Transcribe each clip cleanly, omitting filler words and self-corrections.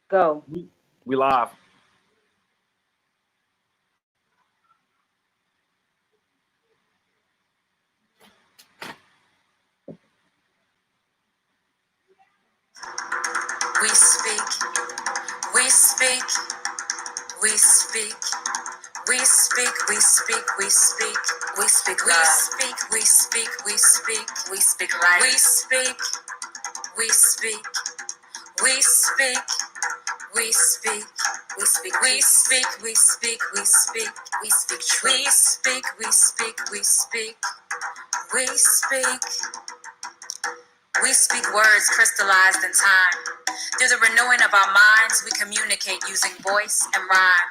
Go. We live. We speak, we speak, we speak, we speak, we speak, we speak, we speak, we speak, we speak, we speak, we speak life. We speak, we speak, we speak, we speak, we speak, we speak, we speak, we speak, we speak, we speak, we speak, we speak, we speak. We speak words crystallized in time. Through the renewing of our minds, we communicate using voice and rhyme.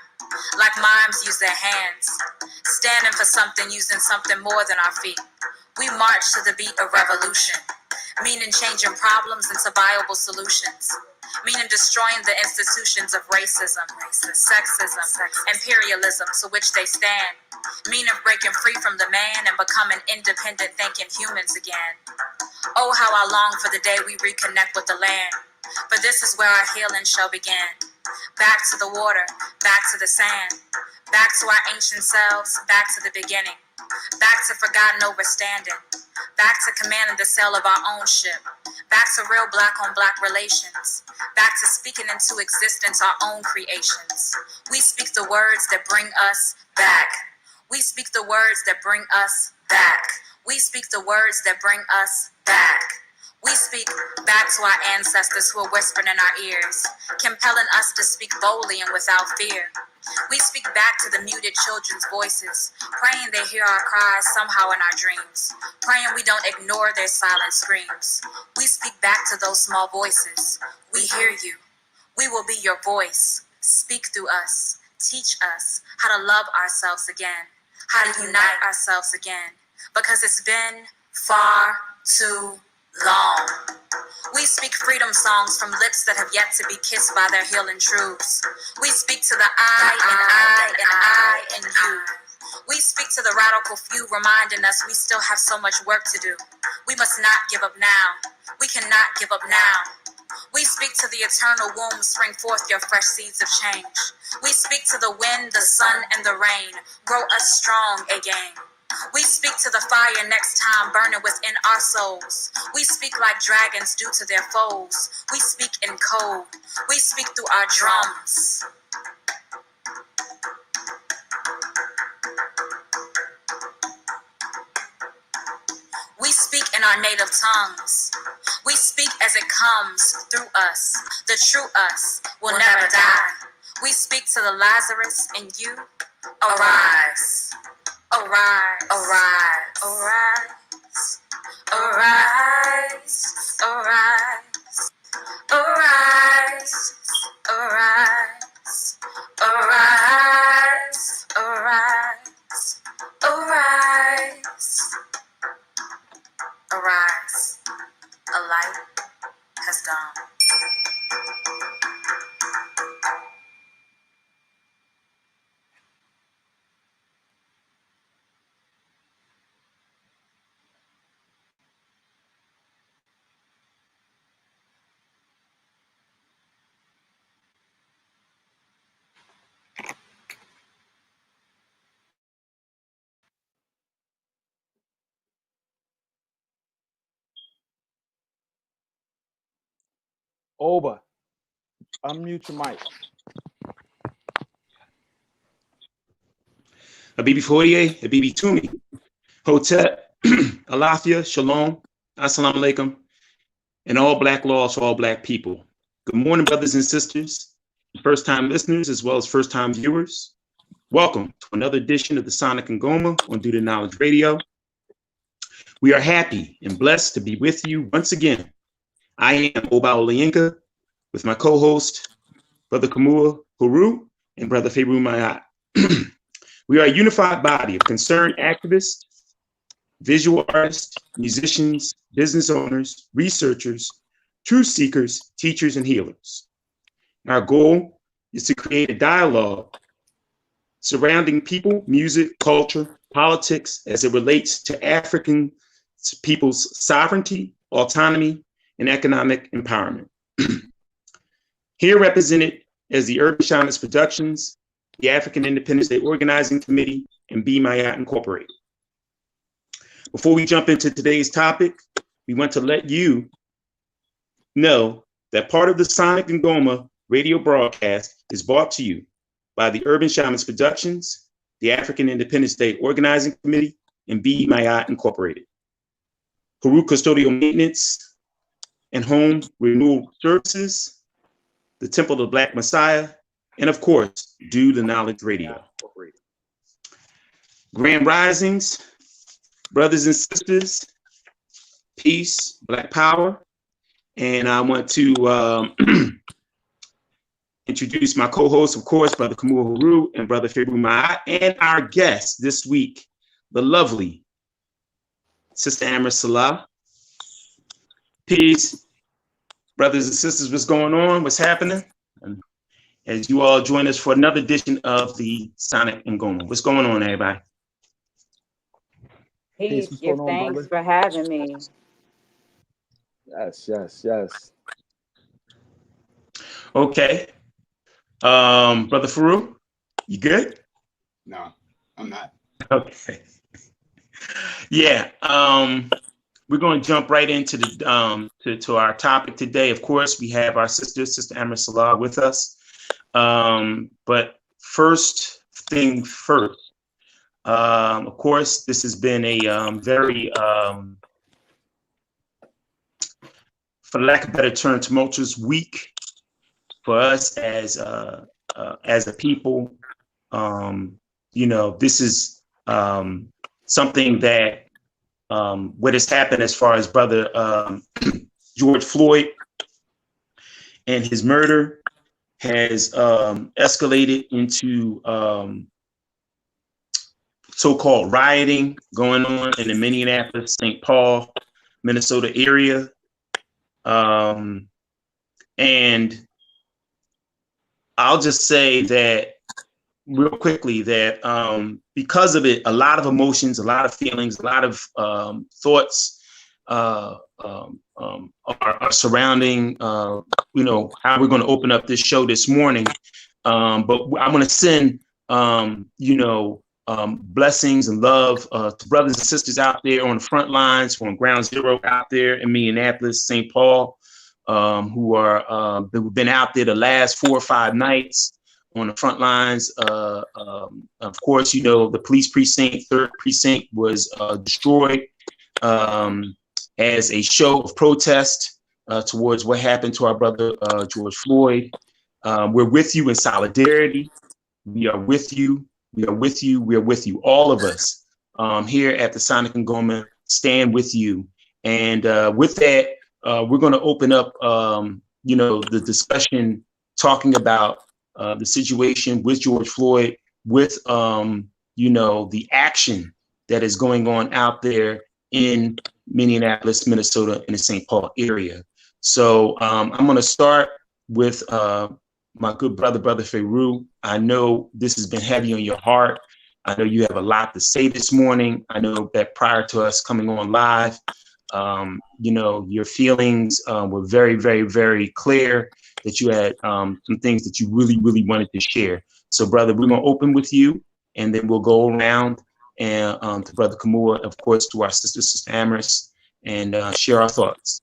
Like mimes use their hands, standing for something, using something more than our feet. We march to the beat of revolution, meaning changing problems into viable solutions, meaning destroying the institutions of racism, sexism, imperialism to which they stand, meaning breaking free from the man and becoming independent thinking humans again. Oh, how I long for the day we reconnect with the land, for this is where our healing shall begin. Back to the water, back to the sand, back to our ancient selves, back to the beginning, back to forgotten overstanding, back to commanding the sail of our own ship, back to real black on black relations, back to speaking into existence our own creations. We speak the words that bring us back. We speak the words that bring us back. We speak the words that bring us back. We speak back to our ancestors who are whispering in our ears, compelling us to speak boldly and without fear. We speak back to the muted children's voices, praying they hear our cries somehow in our dreams, praying we don't ignore their silent screams. We speak back to those small voices. We hear you. We will be your voice. Speak through us. Teach us how to love ourselves again, how to unite ourselves again, because it's been far too long. We speak freedom songs from lips that have yet to be kissed by their healing truths. We speak to the I and you. We speak to the radical few, reminding us we still have so much work to do. We must not give up now. We cannot give up now. We speak to the eternal womb, spring forth your fresh seeds of change. We speak to the wind, the sun, and the rain, grow us strong again. We speak to the fire next time burning within our souls. We speak like dragons do to their foes. We speak in code. We speak through our drums. We speak in our native tongues. We speak as it comes through us. The true us will never die. We speak to the Lazarus in you. Arise. Arise, arise, arise, arise, arise, arise, arise, arise, arise, arise, arise. A light has dawned. Oba, unmute your mic. Abibifahoodie, Abibitumi, Hotep, Alafia, Shalom, Assalamu alaikum, and all black laws for all black people. Good morning, brothers and sisters, first-time listeners, as well as first-time viewers. Welcome to another edition of the Sonic Ngoma on Do the Knowledge Radio. We are happy and blessed to be with you once again. I am Oba Oláyínká with my co-host, Brother Khamuo Heru and Brother Farugh Maat. We are a unified body of concerned activists, visual artists, musicians, business owners, researchers, truth seekers, teachers, and healers. Our goal is to create a dialogue surrounding people, music, culture, politics as it relates to African people's sovereignty, autonomy, and economic empowerment. Here represented as the Urban Shamans Productions, the African Independence Day Organizing Committee, and Be Mayat Incorporated. Before we jump into today's topic, we want to let you know that part of the Sonic Ngoma radio broadcast is brought to you by the Urban Shamans Productions, the African Independence Day Organizing Committee, and Be Mayat Incorporated. Heru Custodial Maintenance and Home Renewal Services, the Temple of the Black Messiah, and of course, Do the Knowledge Radio. Grand Risings, brothers and sisters, peace, Black power. And I want to introduce my co-hosts, of course, Brother Khamuo Heru and Brother Farugh Maat, and our guest this week, the lovely Sister Amaris Selah. Peace, brothers and sisters, what's going on? What's happening? And as you all join us for another edition of the Sonic Ngoma. What's going on, everybody? Peace. What's Give going on, thanks brother? for having me. Yes. Okay. Brother Farugh, you good? No, I'm not. Okay. Yeah. We're going to jump right into the to our topic today. Of course, we have our Sister Amaris Selah with us. But first thing first, of course, this has been a very, for lack of a better term, tumultuous week for us as a people. You know, this is something that what has happened as far as Brother George Floyd and his murder has escalated into so-called rioting going on in the Minneapolis, St. Paul, Minnesota area. And I'll just say that real quickly that because of it, a lot of emotions, a lot of feelings, a lot of thoughts are surrounding, you know, how we're going to open up this show this morning. But I'm going to send, you know, blessings and love to brothers and sisters out there on the front lines, on ground zero out there in Minneapolis, St. Paul, who are who've been out there the last 4 or 5 nights on the front lines. Of course, you know, the police precinct, 3rd precinct, was destroyed as a show of protest towards what happened to our brother George Floyd. We're with you in solidarity. We are with you. We are with you. We are with you. All of us here at the Sonic Ngoma stand with you. And with that, we're going to open up, you know, the discussion talking about the situation with George Floyd, with, you know, the action that is going on out there in Minneapolis, Minnesota, in the St. Paul area. So I'm going to start with my good brother Farugh. I know this has been heavy on your heart. I know you have a lot to say this morning. I know that prior to us coming on live, you know, your feelings were very, very, very clear, that you had some things that you really, really wanted to share. So, brother, we're going to open with you, and then we'll go around and to Brother Khamuo, of course, to our Sister Amaris, and share our thoughts.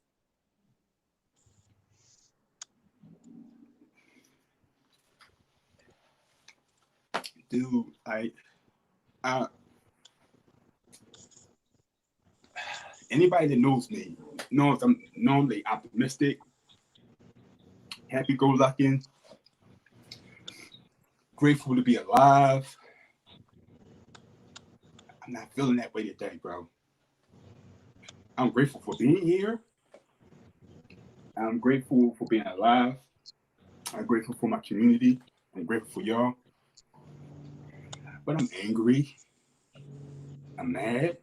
Dude, anybody that knows me knows I'm normally optimistic, happy-go-lucky, grateful to be alive. I'm not feeling that way today, bro. I'm grateful for being here. I'm grateful for being alive. I'm grateful for my community. I'm grateful for y'all. But I'm angry. I'm mad.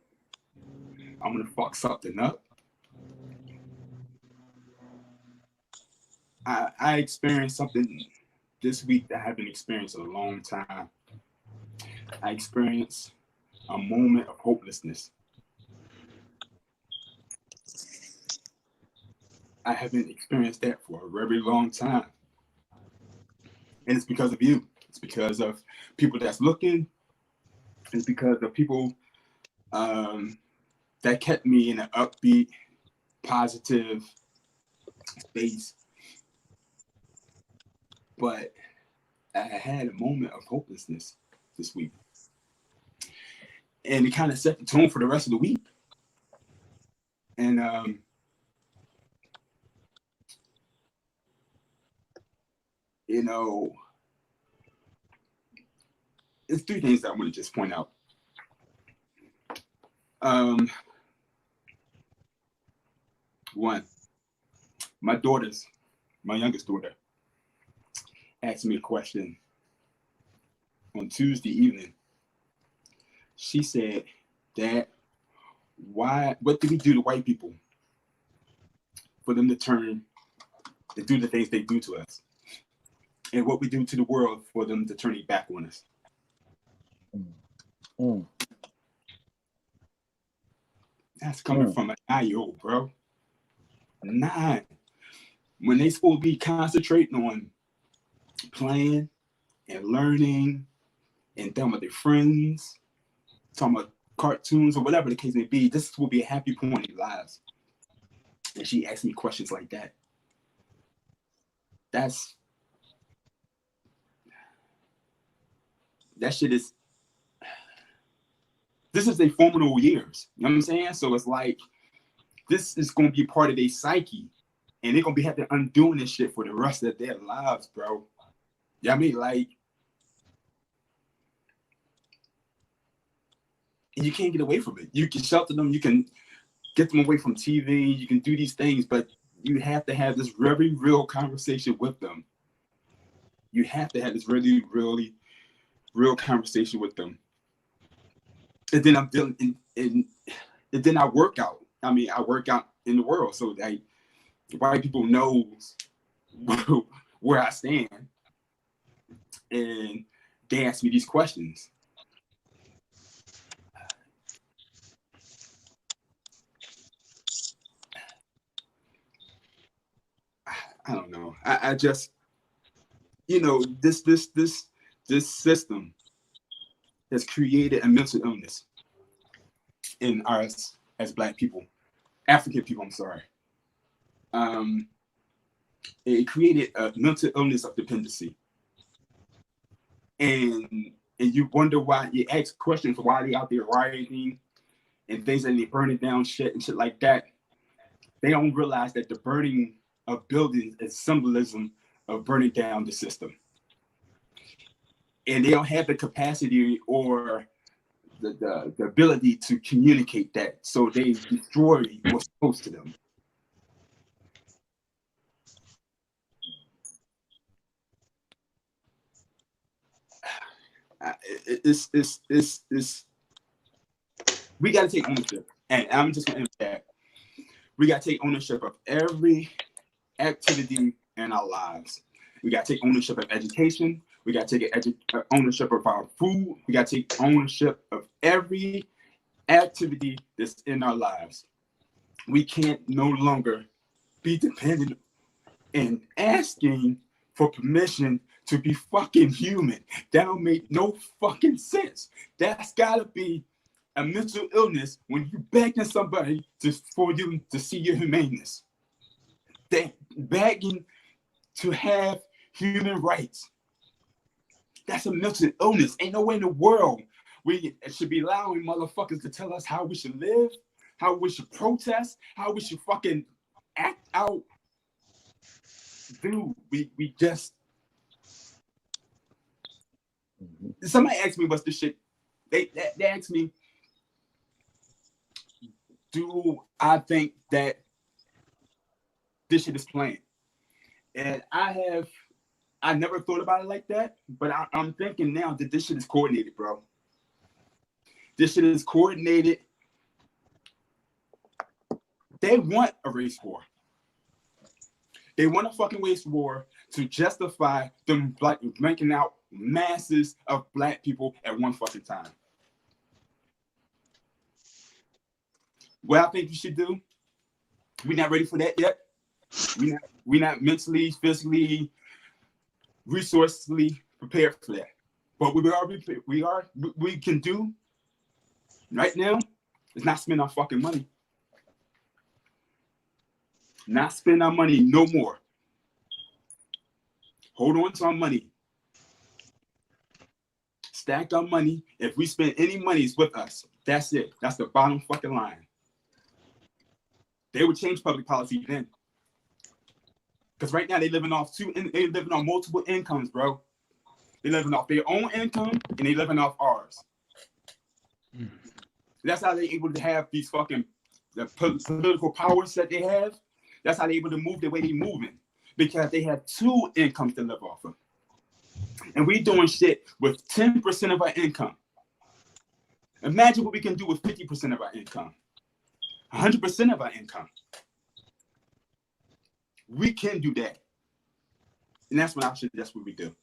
I'm gonna fuck something up. I experienced something this week that I haven't experienced in a long time. I experienced a moment of hopelessness. I haven't experienced that for a very long time. And it's because of you. It's because of people that's looking. It's because of people that kept me in an upbeat, positive space. But I had a moment of hopelessness this week. And it kind of set the tone for the rest of the week. And you know, it's three things that I want to just point out. One, my youngest daughter, asked me a question on Tuesday evening. She said, "Dad, what do we do to white people for them to do the things they do to us? And what we do to the world for them to turn it back on us?" That's coming from an 9-year-old, bro. 9. When they supposed to be concentrating on playing and learning and talking about their friends, talking about cartoons or whatever the case may be, this will be a happy point in their lives. And she asked me questions like that. That shit is, this is their formative years. You know what I'm saying? So it's like, this is going to be part of their psyche. And they're going to have to undoing this shit for the rest of their lives, bro. You know what I mean? Like, you can't get away from it. You can shelter them. You can get them away from TV. You can do these things, but you have to have this very real conversation with them. You have to have this really, really real conversation with them. And then I'm dealing, and then I work out. I mean, I work out in the world, so like white people knows where I stand, and they ask me these questions. I don't know. I just, you know, this system has created a mental illness in us as Black people, African people. I'm sorry. It created a mental illness of dependency, and you wonder why. You ask questions why they out there rioting and things, and they burning down shit and shit like that. They don't realize that the burning of buildings is symbolism of burning down the system. And they don't have the capacity or the ability to communicate that. So they destroy what's close to them. We got to take ownership. And I'm just going to end that. We got to take ownership of every activity in our lives. We got to take ownership of education. We got to take ownership of our food. We got to take ownership of every activity that's in our lives. We can't no longer be dependent and asking for permission to be fucking human. That don't make no fucking sense. That's gotta be a mental illness when you begging somebody for you to see your humaneness. They begging to have human rights. That's a mental illness. Ain't no way in the world we should be allowing motherfuckers to tell us how we should live, how we should protest, how we should fucking act out. Dude, we just... Somebody asked me what's the shit. They asked me, do I think that this shit is planned? And I never thought about it like that, but I'm thinking now that this shit is coordinated, bro. This shit is coordinated. They want a race war. They want a fucking race war to justify them making out masses of Black people at one fucking time. What I think you should do, we're not ready for that yet. We're not mentally, physically, resourcefully prepared for that. But we can do right now is not spend our fucking money. Not spend our money no more. Hold on to our money. Stack our money. If we spend any money, it's with us. That's it. That's the bottom fucking line. They would change public policy then. Because right now they living off multiple incomes, bro. They living off their own income and they living off ours. That's how they able to have these fucking political powers that they have. That's how they able to move the way they moving. Because they have two incomes to live off of. And we doing shit with 10% of our income. Imagine what we can do with 50% of our income. 100% of our income. We can do that. And that's what we do.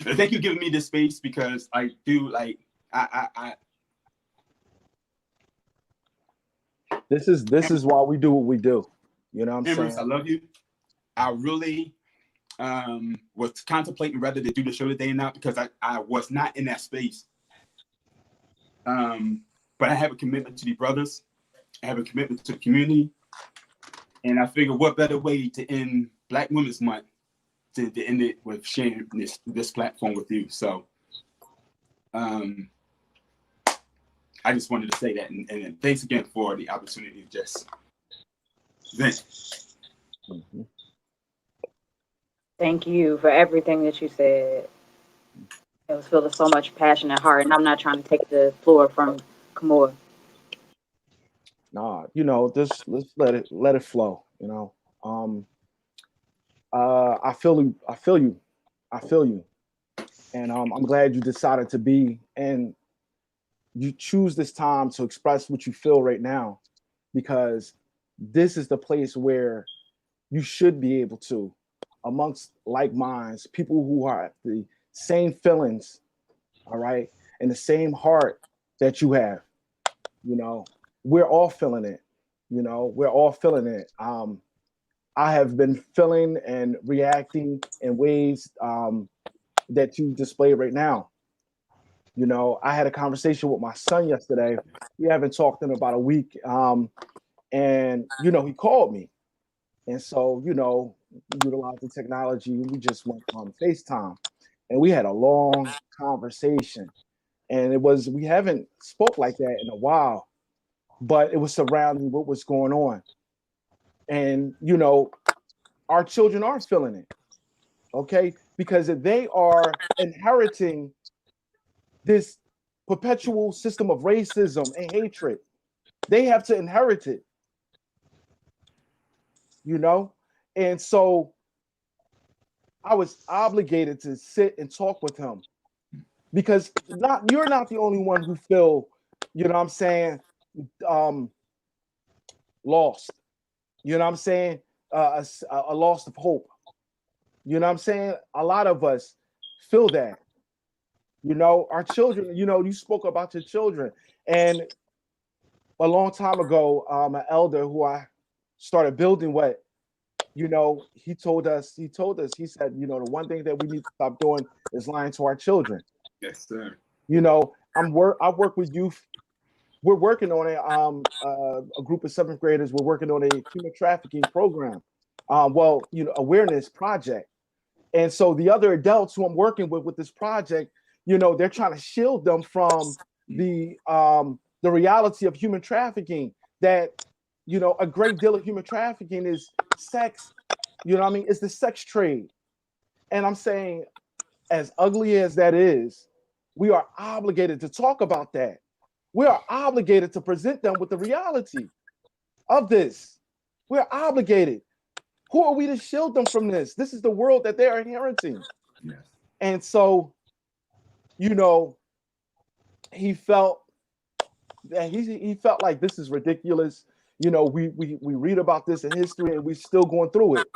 I thank you for giving me this space because I do This is why we do what we do. You know what I'm Amaris, saying? I love you. I really was contemplating whether to do the show today or not because I was not in that space. But I have a commitment to the brothers. I have a commitment to the community. And I figured what better way to end Black Women's Month to end it with sharing this platform with you. So I just wanted to say that. And thanks again for the opportunity to just vent. Mm-hmm. Thank you for everything that you said. It was filled with so much passion and heart, and I'm not trying to take the floor from Khamuo. Nah, just let's let it flow. I feel you, and I'm glad you decided to be and you choose this time to express what you feel right now, because this is the place where you should be able to, amongst like minds, people who are the same feelings, all right, and the same heart that you have. We're all feeling it. We're all feeling it. I have been feeling and reacting in ways that you display right now. I had a conversation with my son yesterday. We haven't talked in about a week. And he called me. And so, utilizing technology, we just went on FaceTime and we had a long conversation. And we haven't spoke like that in a while, but it was surrounding what was going on. And, our children are feeling it, okay? Because they are inheriting this perpetual system of racism and hatred. They have to inherit it, And so I was obligated to sit and talk with him because you're not the only one who feel, lost. A loss of hope. A lot of us feel that. Our children, you spoke about your children. And a long time ago, an elder who I started building with, he told us, he said, the one thing that we need to stop doing is lying to our children. Yes, sir. I work with youth. We're working on a group of 7th graders. We're working on a human trafficking program, awareness project. And so the other adults who I'm working with this project, they're trying to shield them from the reality of human trafficking. That a great deal of human trafficking is sex. It's the sex trade. And I'm saying, as ugly as that is, we are obligated to talk about that. We are obligated to present them with the reality of this. We're obligated. Who are we to shield them from this? This is the world that they are inheriting. Yes. And so, he felt that he felt like this is ridiculous. We read about this in history and we're still going through it.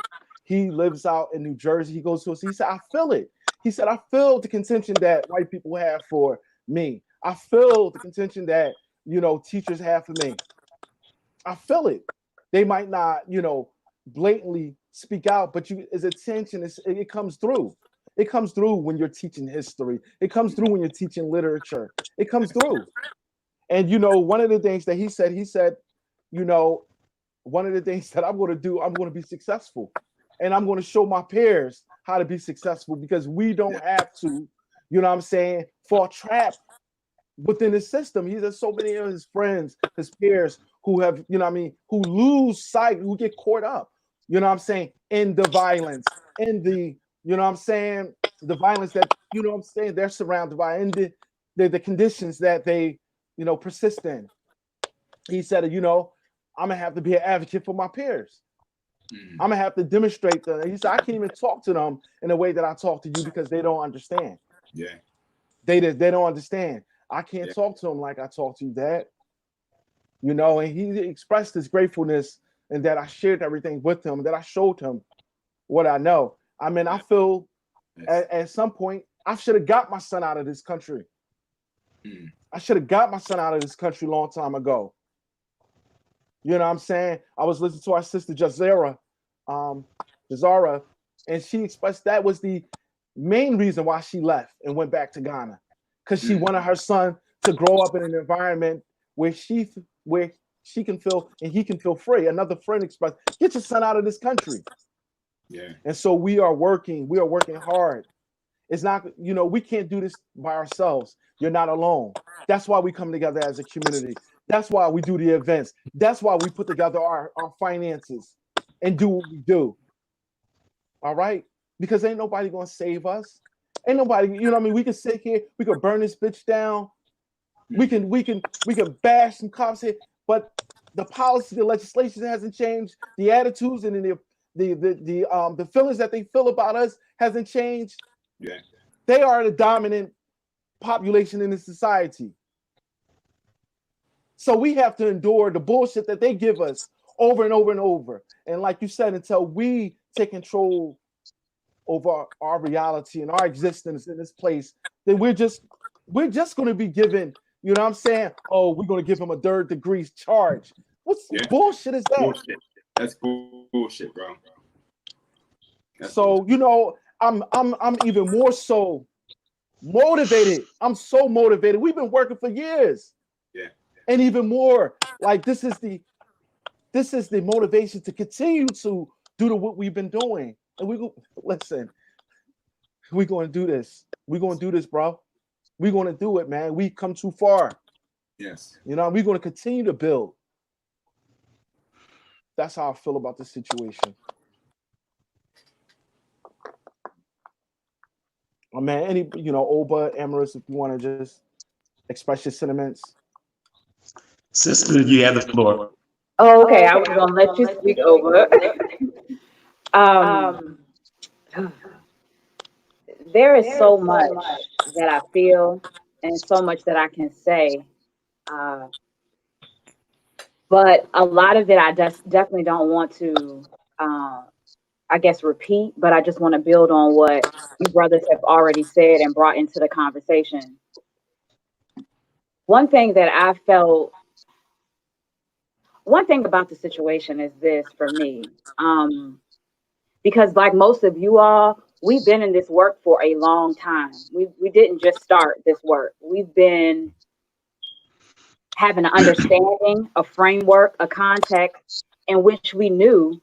He lives out in New Jersey. He goes to us. He said, I feel it. He said, I feel the contention that white people have for me. I feel the contention that, teachers have for me. I feel it. They might not, blatantly speak out, but his attention it comes through. It comes through when you're teaching history. It comes through when you're teaching literature. It comes through. And one of the things that he said, one of the things that I'm going to do, I'm going to be successful, and I'm going to show my peers how to be successful, because we don't have to, fall trapped within the system. He says so many of his friends, his peers, who have, who lose sight, who get caught up, in the violence, in the, the violence that, they're surrounded by, in the conditions that they, persist in. He said, I'm gonna have to be an advocate for my peers. I'm gonna have to demonstrate that. He said, I can't even talk to them in the way that I talk to you, because they don't understand. Yeah. They don't understand. I can't talk to them like I talk to you, Dad. And he expressed his gratefulness, and that I shared everything with him, that I showed him what I know. I mean, I feel at some point I should have got my son out of this country. I should have got my son out of this country a long time ago. You know what I'm saying? I was listening to our sister Jazara, and she expressed that was the main reason why she left and went back to Ghana, because she wanted her son to grow up in an environment where she can feel and he can feel free. Another friend expressed, get your son out of this country. Yeah. And so we are working hard. It's not, we can't do this by ourselves. You're not alone. That's why we come together as a community. That's why we do the events. That's why we put together our finances and do what we do. All right? Because ain't nobody gonna save us. Ain't nobody, we can sit here, we can burn this bitch down. We can bash some cops here, but the policy, the legislation hasn't changed. The attitudes and the feelings that they feel about us hasn't changed. Yeah. They are the dominant population in the society. So we have to endure the bullshit that they give us over and over and over. And like you said, until we take control over our reality and our existence in this place, then we're just going to be given, oh, we're going to give him a 3rd degree charge. What's bullshit is that? Bullshit. That's bullshit, bro. I'm even more so motivated. I'm so motivated. We've been working for years. Yeah. And even more, like this is the motivation to continue to do what we've been doing. And we're going to do this. We're going to do this, bro. We're going to do it, man. We've come too far. Yes. We're going to continue to build. That's how I feel about the situation. Oh, man, any, Oba, Amaris, if you want to just express your sentiments. Sister, you have the floor. Oh, okay. I was gonna let you speak over. There is so much that I feel and so much that I can say. But a lot of it I definitely don't want to, repeat, but I just want to build on what you brothers have already said and brought into the conversation. One thing about the situation is this for me, because like most of you all, we've been in this work for a long time. We didn't just start this work. We've been having an understanding, a framework, a context in which we knew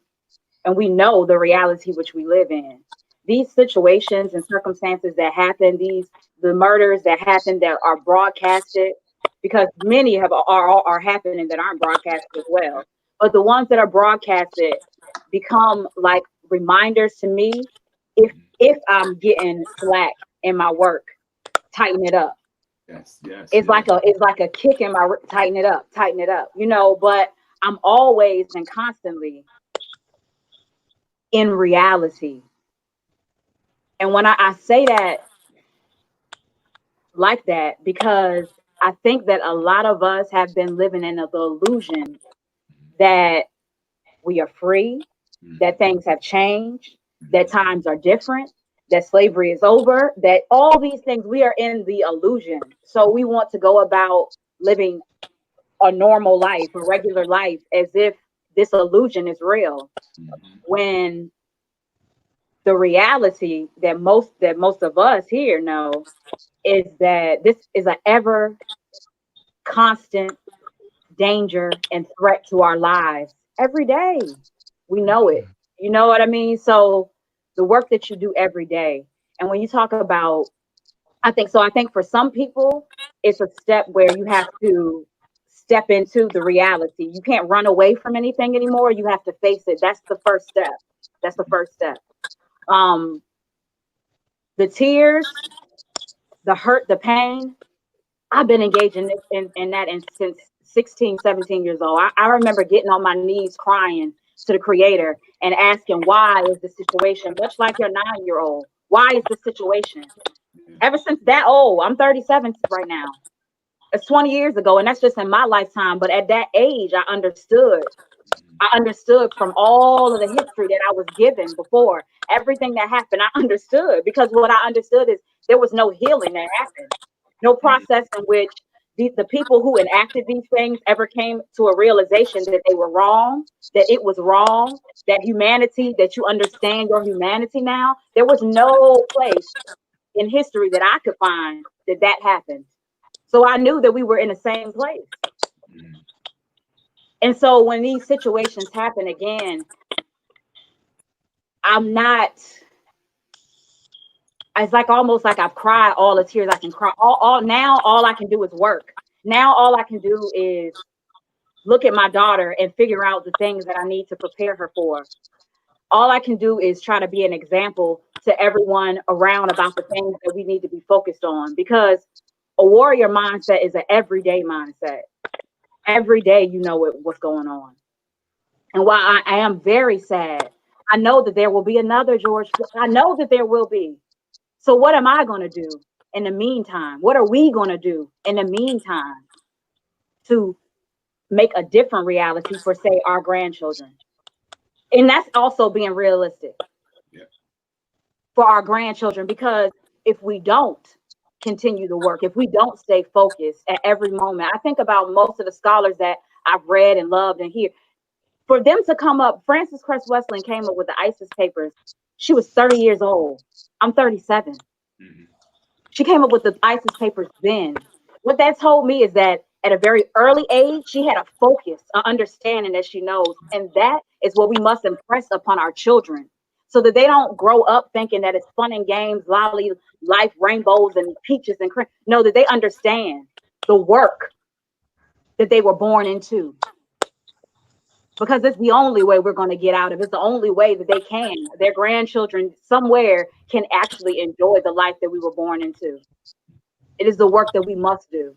and we know the reality which we live in. These situations and circumstances that happen, the murders that happen that are broadcasted, because many are happening that aren't broadcasted as well. But the ones that are broadcasted become like reminders to me. If I'm getting slack in my work, tighten it up. Yes. It's like a kick in my tighten it up. But I'm always and constantly in reality. And when I say that like that, because I think that a lot of us have been living in the illusion that we are free, that things have changed, that times are different, that slavery is over, that all these things, we are in the illusion. So we want to go about living a normal life, a regular life, as if this illusion is real. When the reality that most of us here know is that this is an ever constant danger and threat to our lives every day. We know it. You know what I mean? So the work that you do every day, and when you talk about, I think for some people, it's a step where you have to step into the reality. You can't run away from anything anymore. You have to face it. That's the first step. That's the first step. The tears, the hurt, the pain, I've been engaged in that since 16, 17 years old. I remember getting on my knees crying to the creator and asking, why is the situation, much like your 9-year-old, why is the situation? Ever since that old, I'm 37 right now. It's 20 years ago, and that's just in my lifetime. But at that age, I understood. I understood from all of the history that I was given before, everything that happened, I understood, because what I understood is there was no healing that happened, no process in which the people who enacted these things ever came to a realization that they were wrong, that it was wrong, that humanity, that you understand your humanity now. There was no place in history that I could find that happened. So I knew that we were in the same place. And so when these situations happen again, it's like almost like I've cried all the tears I can cry. Now all I can do is work. Now all I can do is look at my daughter and figure out the things that I need to prepare her for. All I can do is try to be an example to everyone around about the things that we need to be focused on, because a warrior mindset is an everyday mindset. Every day you know what's going on. And while I am very sad, I know that there will be another George. I know that there will be. So what am I going to do in the meantime? What are we going to do in the meantime to make a different reality for, say, our grandchildren? And that's also being realistic for our grandchildren, because if we don't continue the work, if we don't stay focused at every moment, I think about most of the scholars that I've read and loved and hear, for them to come up, Frances Cress Wesleyan came up with the ISIS papers. She was 30 years old. I'm 37. She came up with the ISIS papers then. What that told me is that at a very early age, she had a focus, an understanding that she knows. And that is what we must impress upon our children, so that they don't grow up thinking that it's fun and games, lolly life, rainbows and peaches and cream. No, that they understand the work that they were born into. Because it's the only way we're going to get out of it. It's the only way that their grandchildren somewhere can actually enjoy the life that we were born into. It is the work that we must do.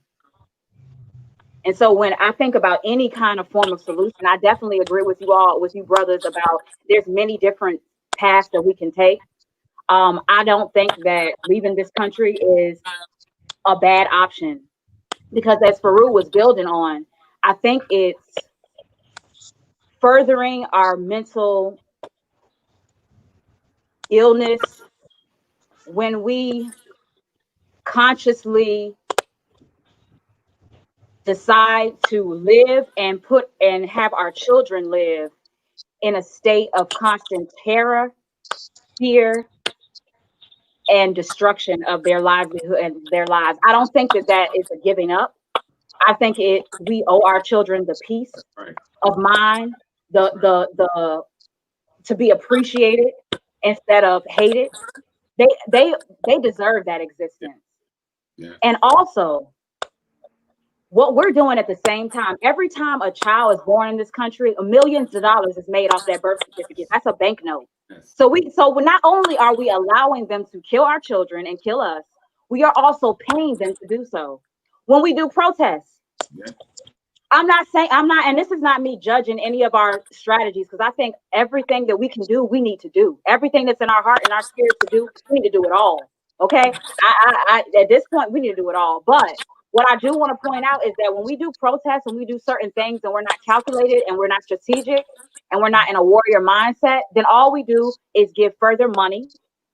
And so when I think about any kind of form of solution, I definitely agree with you all, with you brothers, about there's many different paths that we can take. I don't think that leaving this country is a bad option, because as Farugh was building on, I think it's furthering our mental illness when we consciously decide to live and have our children live in a state of constant terror, fear, and destruction of their livelihood and their lives. I don't think that is a giving up. I think we owe our children the peace of mind, the to be appreciated instead of hated. They deserve that existence. And also, what we're doing at the same time, every time a child is born in this country, millions of dollars is made off that birth certificate. That's a banknote. So not only are we allowing them to kill our children and kill us, we are also paying them to do so. When we do protests, and this is not me judging any of our strategies, because I think everything that we can do, we need to do. Everything that's in our heart and our spirit to do, we need to do it all. Okay. I at this point, we need to do it all. But what I do want to point out is that when we do protests and we do certain things and we're not calculated and we're not strategic and we're not in a warrior mindset, then all we do is give further money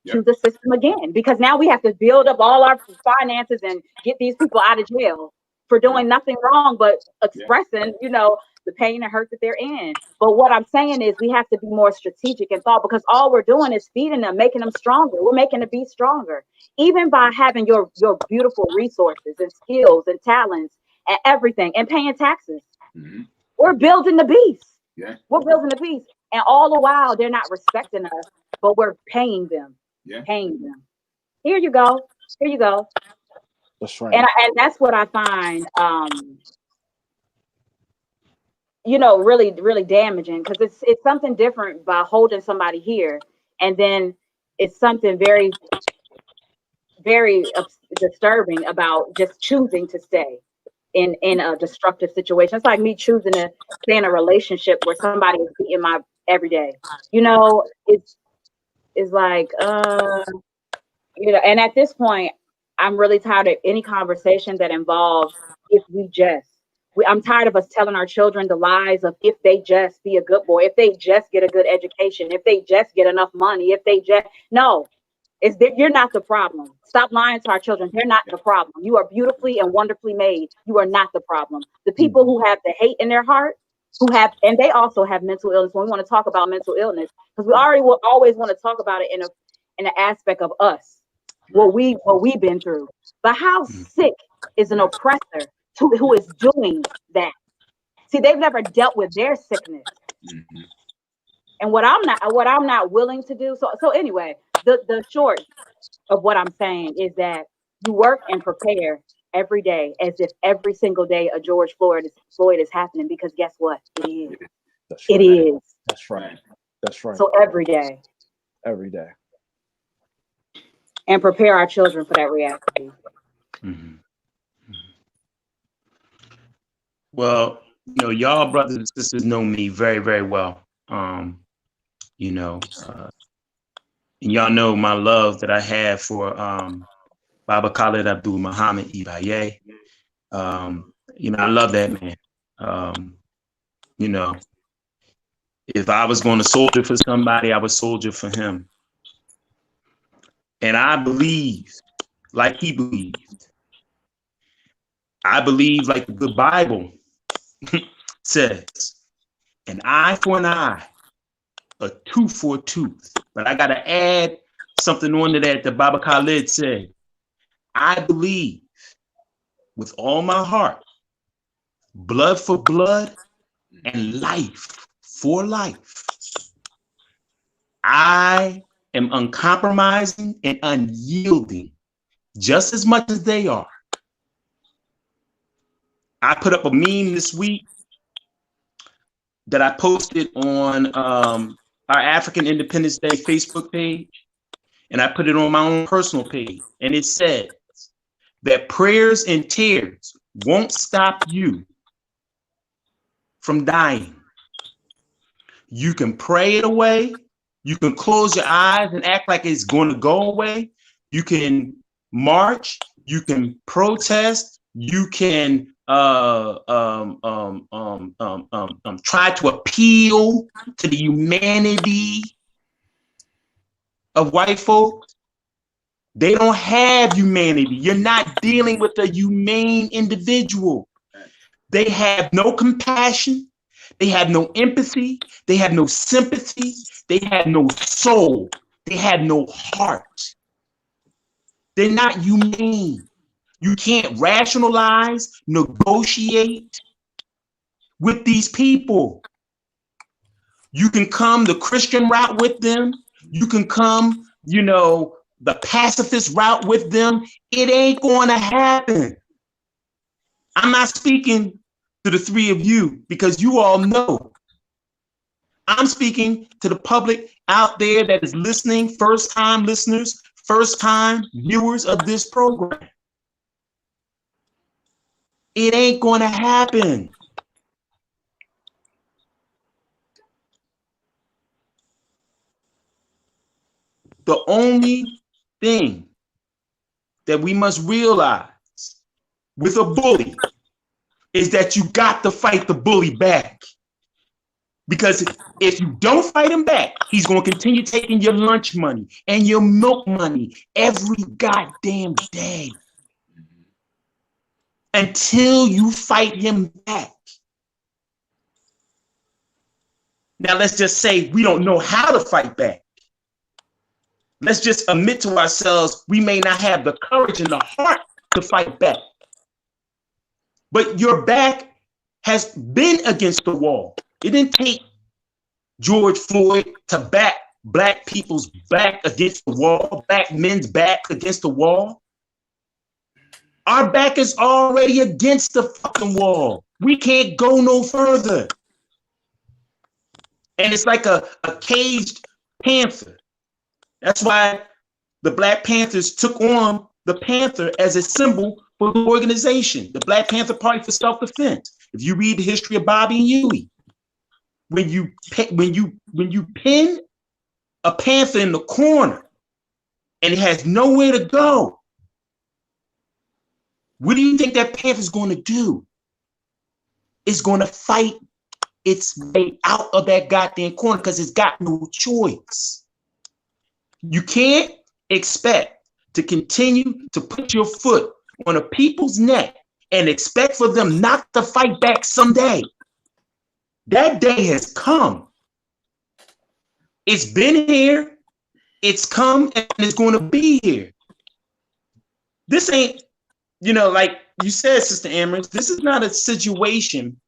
to the system again, because now we have to build up all our finances and get these people out of jail for doing nothing wrong but expressing, you know, the pain and hurt that they're in. But what I'm saying is we have to be more strategic in thought, because all we're doing is feeding them, making them stronger. We're making the beast stronger. Even by having your beautiful resources and skills and talents and everything and paying taxes. Mm-hmm. We're building the beast. Yeah. We're building the beast. And all the while they're not respecting us, but we're paying them. Yeah. Paying them. Here you go. Here you go. That's right. And that's what I find you know, really, really damaging, because it's something different by holding somebody here, and then it's something very, very disturbing about just choosing to stay in a destructive situation. It's like me choosing to stay in a relationship where somebody is beating my every day. You know, it's like you know, and at this point, I'm really tired of any conversation that involves if we just. I'm tired of us telling our children the lies of if they just be a good boy, if they just get a good education, if they just get enough money, if they just no, it's that you're not the problem. Stop lying to our children. They're not the problem. You are beautifully and wonderfully made. You are not the problem. The people who have the hate in their heart, and they also have mental illness. When we want to talk about mental illness, because we already will always want to talk about it in an aspect of us, what we've been through. But how sick is an oppressor who is doing that? See, they've never dealt with their sickness. Mm-hmm. And what I'm not willing to do. So anyway, the short of what I'm saying is that you work and prepare every day as if every single day a George Floyd is happening, because guess what? It is. That's right. It is. That's right. That's right. So every day. Every day. And prepare our children for that reality. Mm-hmm. Well, you know, y'all brothers and sisters know me very, very well. You know, and y'all know my love that I have for Baba Khalid Abdul Muhammad Ibaye. You know, I love that man. You know, if I was going to soldier for somebody, I would soldier for him. And I believe like he believed. I believe like the good Bible says, an eye for an eye, a tooth for a tooth. But I got to add something on to that Baba Khalid said. I believe with all my heart, blood for blood and life for life. I am uncompromising and unyielding just as much as they are. I put up a meme this week that I posted on our Afrikan Independence Day Facebook page, and I put it on my own personal page. And it says that prayers and tears won't stop you from dying. You can pray it away. You can close your eyes and act like it's going to go away. You can march. You can protest. You can try to appeal to the humanity of white folks. They don't have humanity. You're not dealing with a humane individual. They have no compassion. They have no empathy. They have no sympathy. They have no soul. They have no heart. They're not humane. You can't rationalize, negotiate with these people. You can come the Christian route with them. You can come, you know, the pacifist route with them. It ain't going to happen. I'm not speaking to the three of you because you all know. I'm speaking to the public out there that is listening, first-time listeners, first-time viewers of this program. It ain't going to happen. The only thing that we must realize with a bully is that you got to fight the bully back. Because if you don't fight him back, he's going to continue taking your lunch money and your milk money every goddamn day. until you fight him back. Now, let's just say we don't know how to fight back. Let's just admit to ourselves we may not have the courage and the heart to fight back. But your back has been against the wall. It didn't take George Floyd to back black people's back against the wall, black men's back against the wall. Our back is already against the fucking wall. We can't go no further. And it's like a caged panther. That's why the Black Panthers took on the panther as a symbol for the organization, the Black Panther Party for Self-Defense. If you read the history of Bobby and Huey, when you pin a panther in the corner and it has nowhere to go, what do you think that panther's going to do? It's going to fight its way out of that goddamn corner because it's got no choice. You can't expect to continue to put your foot on a people's neck and expect for them not to fight back someday. That day has come. It's been here, it's come, and it's going to be here. This ain't, like you said, Sister Amaris, this is not a situation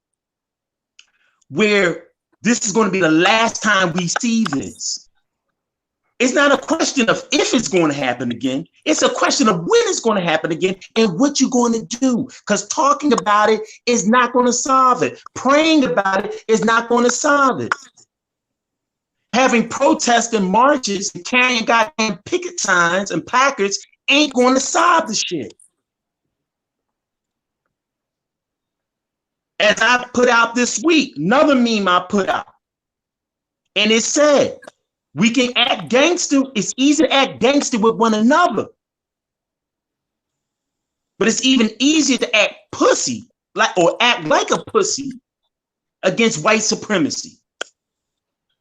where this is going to be the last time we see this. It's not a question of if it's going to happen again. It's a question of when it's going to happen again and what you're going to do. Because talking about it is not going to solve it. Praying about it is not going to solve it. Having protests and marches and carrying goddamn picket signs and placards ain't going to solve the shit. As I put out this week, another meme I put out, and it said, we can act gangster. It's easy to act gangster with one another. But it's even easier to act pussy, or act like a pussy against white supremacy.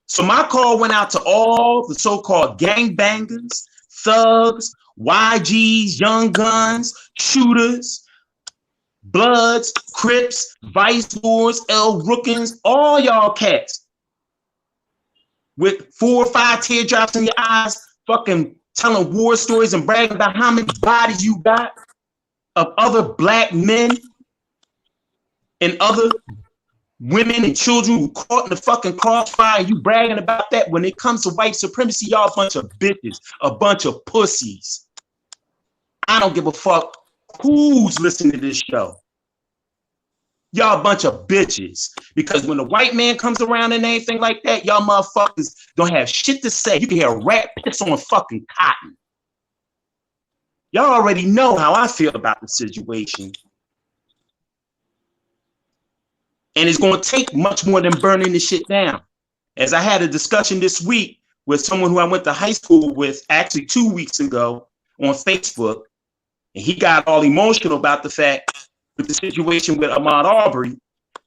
So my call went out to all the so-called gangbangers, thugs, YGs, young guns, shooters, Bloods, Crips, Vice Lords, L. Rookins, all y'all cats with 4 or 5 teardrops in your eyes, fucking telling war stories and bragging about how many bodies you got of other black men and other women and children who caught in the fucking crossfire, and you bragging about that. When it comes to white supremacy, y'all a bunch of bitches, a bunch of pussies. I don't give a fuck who's listening to this show. Y'all a bunch of bitches. Because when the white man comes around and anything like that, y'all motherfuckers don't have shit to say. You can hear a rat piss on fucking cotton. Y'all already know how I feel about the situation. And it's going to take much more than burning this shit down. As I had a discussion this week with someone who I went to high school with, actually 2 weeks ago on Facebook, and he got all emotional about the fact with the situation with Ahmaud Arbery,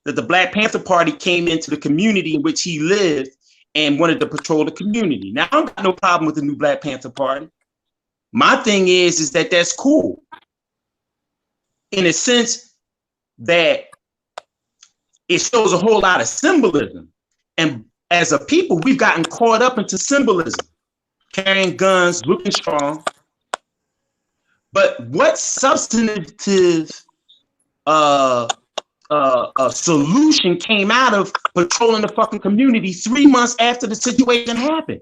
that the Black Panther Party came into the community in which he lived and wanted to patrol the community. Now, I don't got no problem with the new Black Panther Party. My thing is that that's cool. In a sense that it shows a whole lot of symbolism. And as a people, we've gotten caught up into symbolism, carrying guns, looking strong. But what substantive solution came out of patrolling the fucking community 3 months after the situation happened?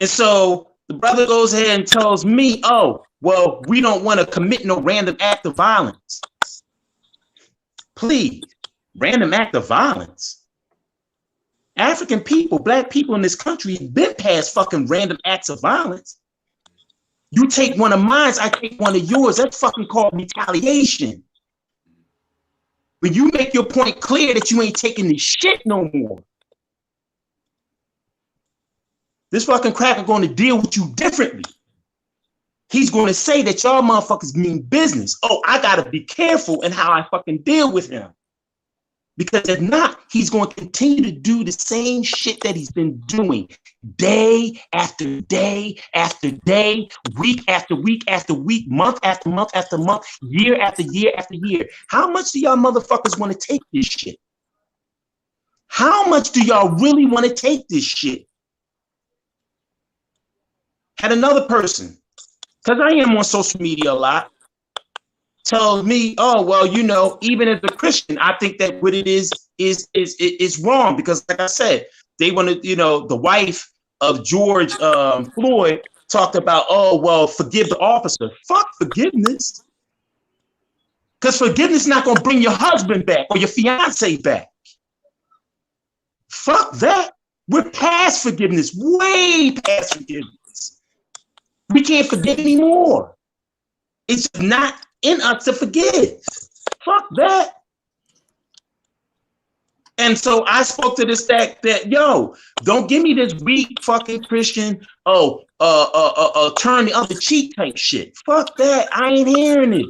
And so the brother goes ahead and tells me, oh, well, we don't want to commit no random act of violence. Please, random act of violence. African people, black people in this country have been past fucking random acts of violence. You take one of mine, I take one of yours. That's fucking called retaliation. When you make your point clear that you ain't taking this shit no more, this fucking cracker going to deal with you differently. He's going to say that y'all motherfuckers mean business. Oh, I got to be careful in how I fucking deal with him. Because if not, he's going to continue to do the same shit that he's been doing day after day after day, week after week after week, month after month after month, year after year after year. How much do y'all motherfuckers want to take this shit? How much do y'all really want to take this shit? Had another person, because I am on social media a lot, tells me, oh, well, you know, even as a Christian, I think that what it is wrong, because like I said, they want to, you know, the wife of George Floyd talked about, oh, well, forgive the officer. Fuck forgiveness. Because forgiveness is not going to bring your husband back or your fiance back. Fuck that. We're past forgiveness, way past forgiveness. We can't forgive anymore. It's not in us to forgive. Fuck that. And so I spoke to this that yo, don't give me this weak fucking Christian, turn the other cheek type shit. Fuck that. I ain't hearing it.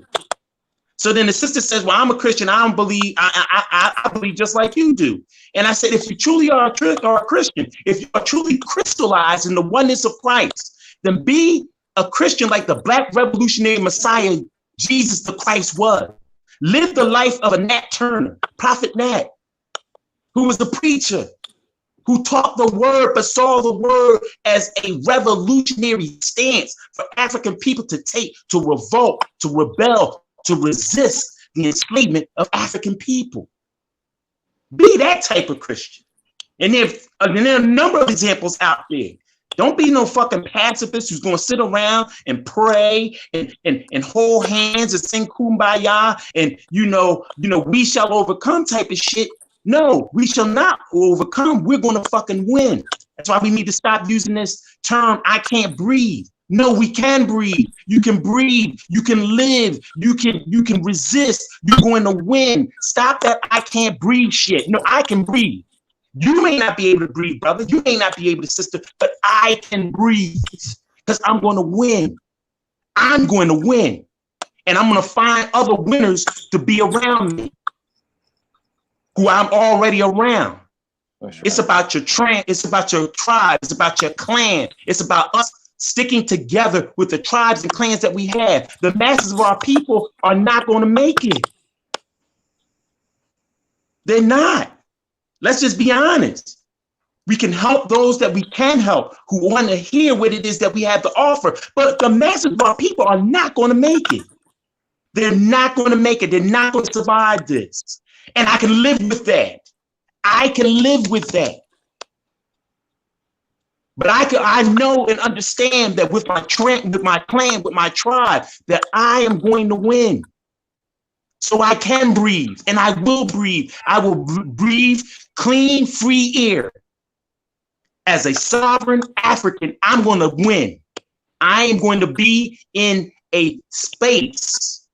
So then the sister says, well, I'm a Christian. I don't believe, I believe just like you do. And I said, if you truly are a Christian, if you are truly crystallized in the oneness of Christ, then be a Christian like the Black revolutionary Messiah Jesus the Christ was. Live the life of a Nat Turner, Prophet Nat, who was a preacher, who taught the word, but saw the word as a revolutionary stance for African people to take, to revolt, to rebel, to resist the enslavement of African people. Be that type of Christian. And there are a number of examples out there. Don't be no fucking pacifist who's going to sit around and pray and hold hands and sing kumbaya and, you know, we shall overcome type of shit. No, we shall not overcome. We're going to fucking win. That's why we need to stop using this term, I can't breathe. No, we can breathe. You can breathe. You can live. You can resist. You're going to win. Stop that I can't breathe shit. No, I can breathe. You may not be able to breathe, brother. You may not be able to, sister, but I can breathe because I'm going to win. I'm going to win. And I'm going to find other winners to be around me who I'm already around. Right. It's about your it's about your tribe. It's about your clan. It's about us sticking together with the tribes and clans that we have. The masses of our people are not going to make it. They're not. Let's just be honest. We can help those that we can help who want to hear what it is that we have to offer. But the masses of our people are not going to make it. They're not going to make it. They're not going to survive this. And I can live with that. I can live with that. But I know and understand that with my clan, with my tribe, that I am going to win. So I can breathe, and I will breathe. I will breathe clean, free air. As a sovereign African, I'm going to win. I am going to be in a space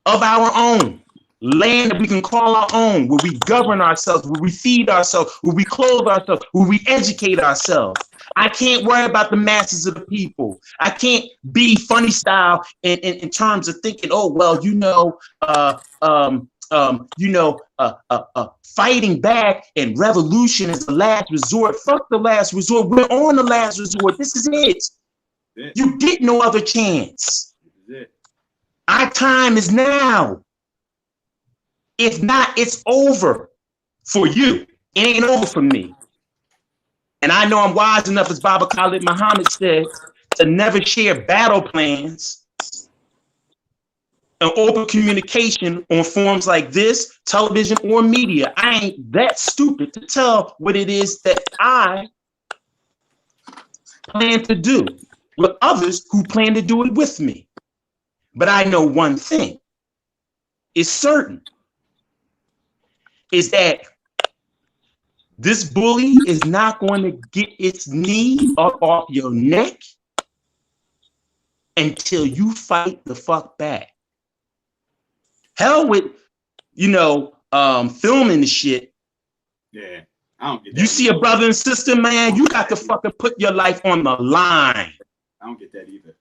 of our own, land that we can call our own, where we govern ourselves, where we feed ourselves, where we clothe ourselves, where we educate ourselves. I can't worry about the masses of the people. I can't be funny style in terms of thinking, oh, well, fighting back and revolution is the last resort. Fuck the last resort. We're on the last resort. This is it. You get no other chance. Our time is now. If not, it's over for you. It ain't over for me. And I know I'm wise enough, as Baba Khalid Muhammad said, to never share battle plans and open communication on forums like this, television, or media. I ain't that stupid to tell what it is that I plan to do with others who plan to do it with me. But I know one thing is certain, is that this bully is not going to get its knee up off your neck until you fight the fuck back. Hell with, filming the shit. Yeah, I don't get that. You see a brother and sister, man, you got to fucking put your life on the line. I don't get that either.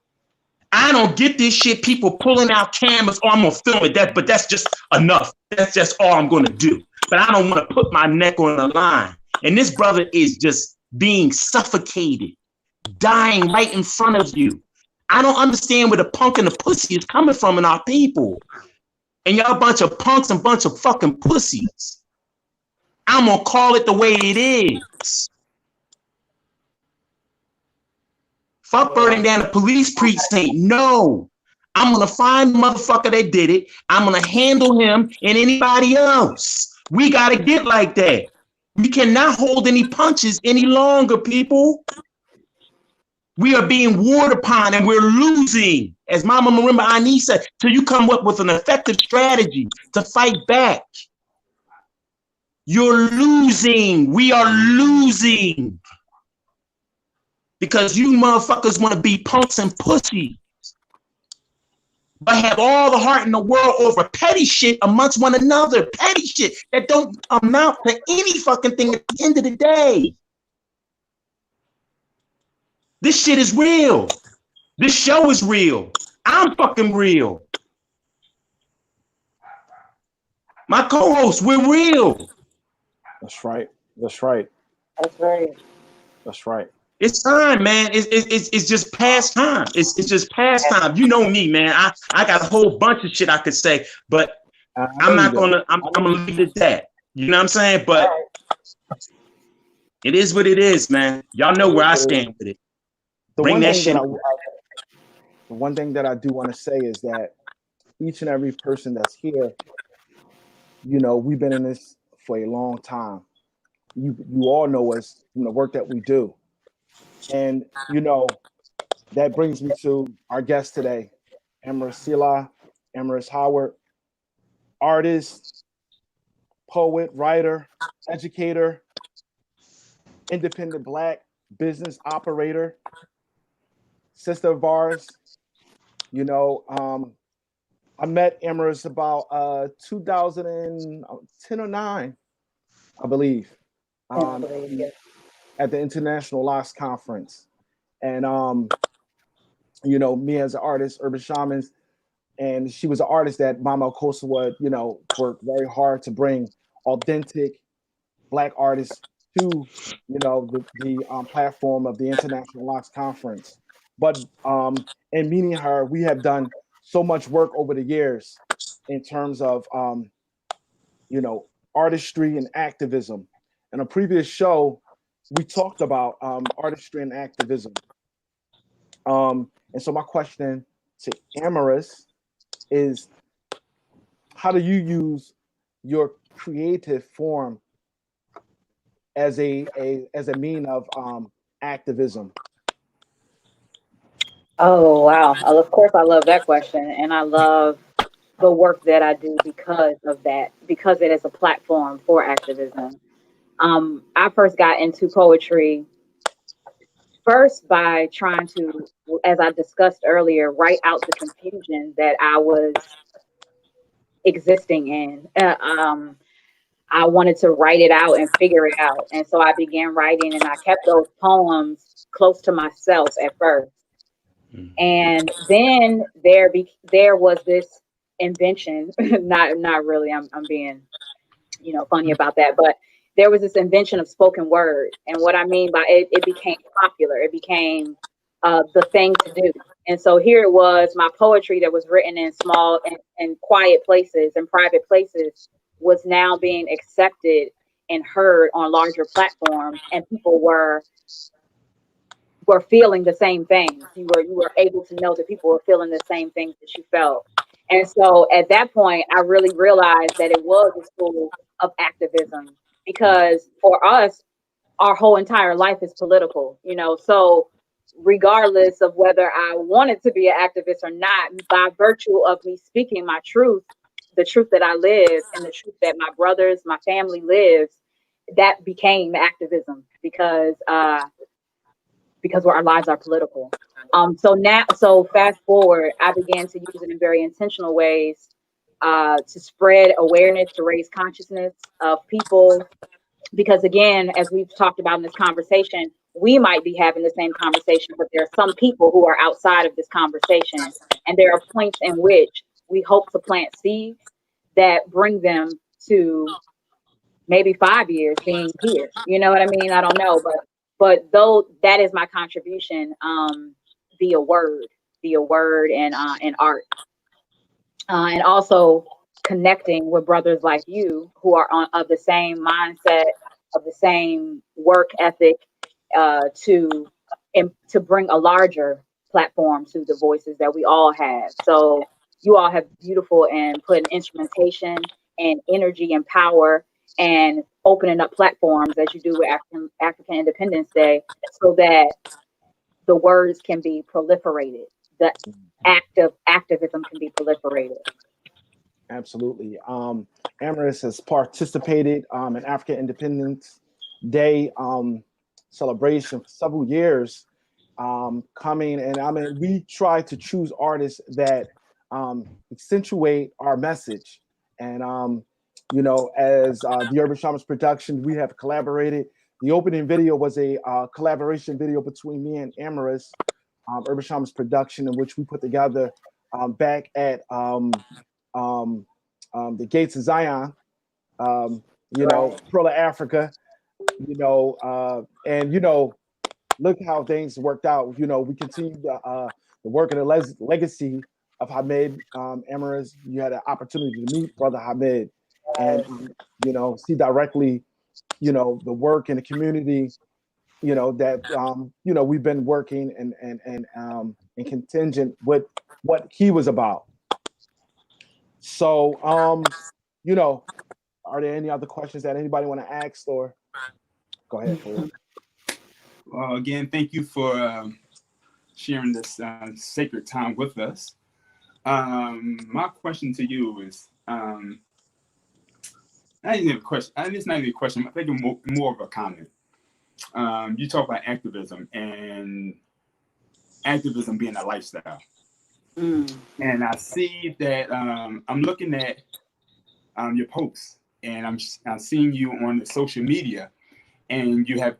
I don't get this shit. People pulling out cameras. Oh, I'm gonna film it. But that's just enough. That's just all I'm gonna do. But I don't want to put my neck on the line. And this brother is just being suffocated, dying right in front of you. I don't understand where the punk and the pussy is coming from in our people. And y'all a bunch of punks and bunch of fucking pussies. I'm gonna call it the way it is. Fuck burning down the police precinct. No. I'm gonna find the motherfucker that did it. I'm gonna handle him and anybody else. We gotta get like that. We cannot hold any punches any longer, people. We are being warred upon and we're losing. As Mama Marimba Ani said, till you come up with an effective strategy to fight back. You're losing. We are losing. Because you motherfuckers want to be punks and pussies. But have all the heart in the world over petty shit amongst one another. Petty shit that don't amount to any fucking thing at the end of the day. This shit is real. This show is real. I'm fucking real. My co-host, we're real. That's right. That's right. That's right. That's right. It's time, man. It's just past time. It's just past time. You know me, man. I got a whole bunch of shit I could say, but I'm gonna leave it at that. You know what I'm saying? But it is what it is, man. Y'all know where I stand with it. Bring that shit. The one thing that I do want to say is that each and every person that's here, you know, we've been in this for a long time. You all know us from the work that we do. And, you know, that brings me to our guest today, Amaris Selah, Amaris Howard, artist, poet, writer, educator, independent Black business operator, sister of ours. You know, I met Amaris about 2010 or 9, I believe. At the International Locks Conference. And, you know, me as an artist, Urban Shamans, and she was an artist that Mama Kosa would, you know, work very hard to bring authentic Black artists to, you know, the platform of the International Locks Conference. But in meeting her, we have done so much work over the years in terms of, you know, artistry and activism. In a previous show, we talked about artistry and activism. And so my question to Amaris is, how do you use your creative form as a mean of activism? Oh, wow. Of course, I love that question. And I love the work that I do because of that, because it is a platform for activism. I first got into poetry first by trying to, as I discussed earlier, write out the confusion that I was existing in. I wanted to write it out and figure it out. And so I began writing, and I kept those poems close to myself at first. And then there was this invention, not really, I'm being, you know, funny about that, but there was this invention of spoken word. And what I mean by it became popular. It became the thing to do. And so here it was, my poetry that was written in small and quiet places and private places was now being accepted and heard on larger platforms. And people were feeling the same things. You were able to know that people were feeling the same things that you felt. And so at that point, I really realized that it was a tool of activism. Because for us, our whole entire life is political, you know, so regardless of whether I wanted to be an activist or not, by virtue of me speaking my truth, the truth that I live and the truth that my brothers, my family lives, that became activism because our lives are political. So fast forward, I began to use it in very intentional ways. To spread awareness, to raise consciousness of people. Because again, as we've talked about in this conversation, we might be having the same conversation, but there are some people who are outside of this conversation. And there are points in which we hope to plant seeds that bring them to maybe 5 years being here. You know what I mean? I don't know, but though that is my contribution, via word and art, and also connecting with brothers like you who are of the same mindset, of the same work ethic, to bring a larger platform to the voices that we all have. So you all have beautiful and put instrumentation and energy and power and opening up platforms as you do with African Independence Day, so that the words can be proliferated, the activism can be proliferated. Absolutely. Amaris has participated in African Independence Day celebration for several years coming. And I mean, we try to choose artists that accentuate our message. And, you know, as the Urban Shamans production, we have collaborated. The opening video was a collaboration video between me and Amaris, Urban Shamans production, in which we put together back at the Gates of Zion, you know, Pearl of Africa, you know, and, you know, look how things worked out. You know, we continue the work and the legacy of Hamid. Amaris, you had an opportunity to meet Brother Hamid and, you know, see directly, you know, the work in the community, you know, that, you know, we've been working and contingent with what he was about. So, you know, are there any other questions that anybody want to ask, or go ahead, Farugh? Well, again, thank you for sharing this sacred time with us. My question to you is, I didn't have a question. It's not even a question. I think more of a comment. You talk about activism and activism being a lifestyle. And I see that I'm looking at your posts, and I'm seeing you on the social media, and you have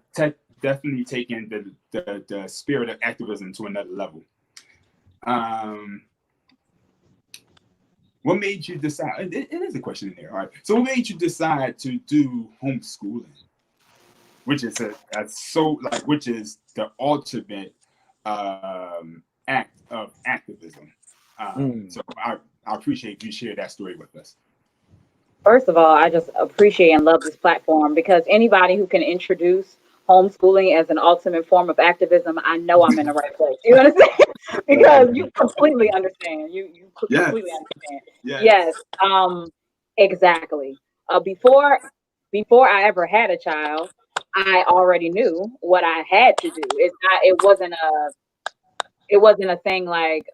definitely taken the spirit of activism to another level. What made you decide? It is a question in there. All right. So, what made you decide to do homeschooling, which is which is the ultimate act of activism? So, I appreciate you share that story with us. First of all, I just appreciate and love this platform, because anybody who can introduce homeschooling as an ultimate form of activism, I know I'm in the right place. You understand? Because you completely understand. You completely understand. Yes. Exactly. Before I ever had a child, I already knew what I had to do. It wasn't a thing like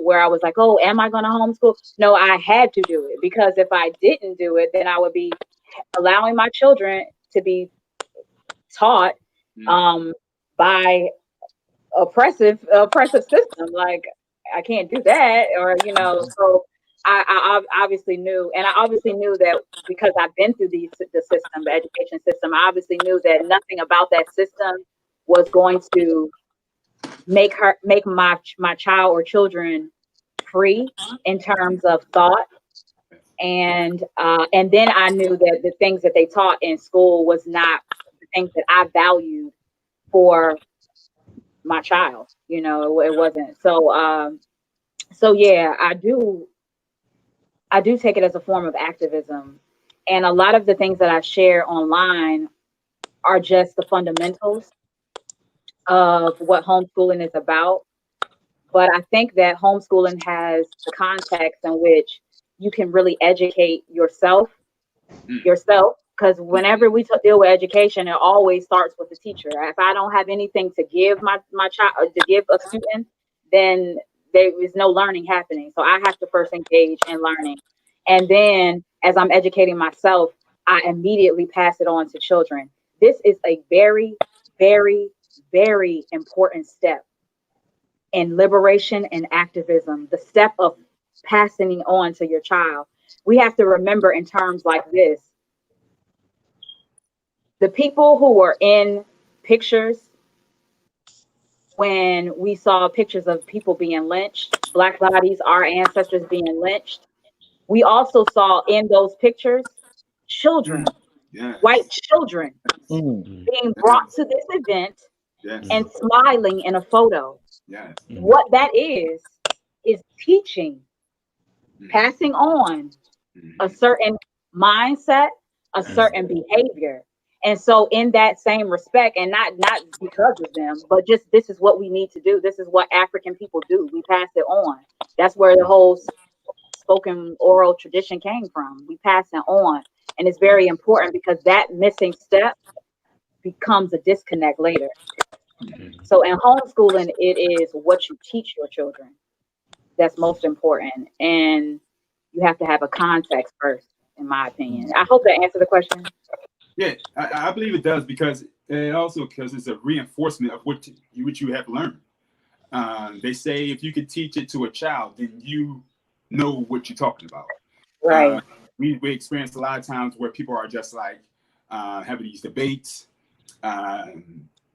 where I was like, oh, am I going to homeschool? No, I had to do it, because if I didn't do it, then I would be allowing my children to be taught by oppressive system. Like, I can't do that, or, you know, so I obviously knew, and I obviously knew that because I've been through the system, the education system, I obviously knew that nothing about that system was going to make my child or children free in terms of thought. And then I knew that the things that they taught in school was not the things that I valued for my child. You know, it wasn't. So yeah, I do take it as a form of activism. And a lot of the things that I share online are just the fundamentals of what homeschooling is about. But I think that homeschooling has the context in which you can really educate yourself, because whenever we deal with education, it always starts with the teacher. If I don't have anything to give my child, to give a student, then there is no learning happening. So I have to first engage in learning. And then as I'm educating myself, I immediately pass it on to children. This is a very, very, very important step in liberation and activism, the step of passing on to your child. We have to remember in terms like this, the people who were in pictures, when we saw pictures of people being lynched, Black bodies, our ancestors being lynched, we also saw in those pictures children, Yes. white children, Mm. being brought to this event Yes. and smiling in a photo. Yes. What that is teaching, passing on a certain mindset, a certain behavior. And so in that same respect, and not because of them, but just this is what we need to do. This is what African people do. We pass it on. That's where the whole spoken oral tradition came from. We pass it on. And it's very important because that missing step becomes a disconnect later. So in homeschooling, it is what you teach your children that's most important. And you have to have a context first, in my opinion. I hope that answered the question. Yeah, I believe it does, because it's a reinforcement of what you have learned. They say if you could teach it to a child, then you know what you're talking about. Right. We experience a lot of times where people are just like having these debates,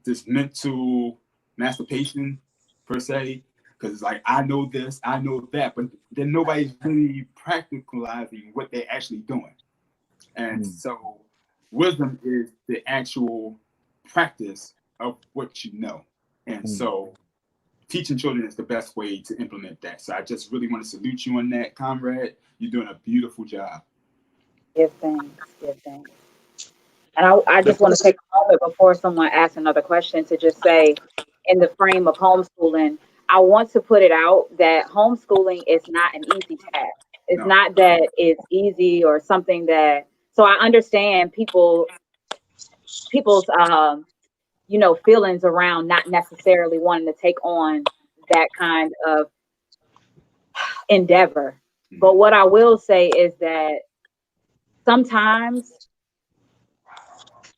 this mental masturbation per se, because it's like, I know this, I know that, but then nobody's really practicalizing what they're actually doing. And so wisdom is the actual practice of what you know. And so teaching children is the best way to implement that. So I just really want to salute you on that, comrade. You're doing a beautiful job. Give thanks. Give thanks. And I just want to take a moment before someone asks another question to just say, in the frame of homeschooling, I want to put it out that homeschooling is not an easy task. It's not that it's easy or something that, so I understand people's feelings around not necessarily wanting to take on that kind of endeavor. But what I will say is that sometimes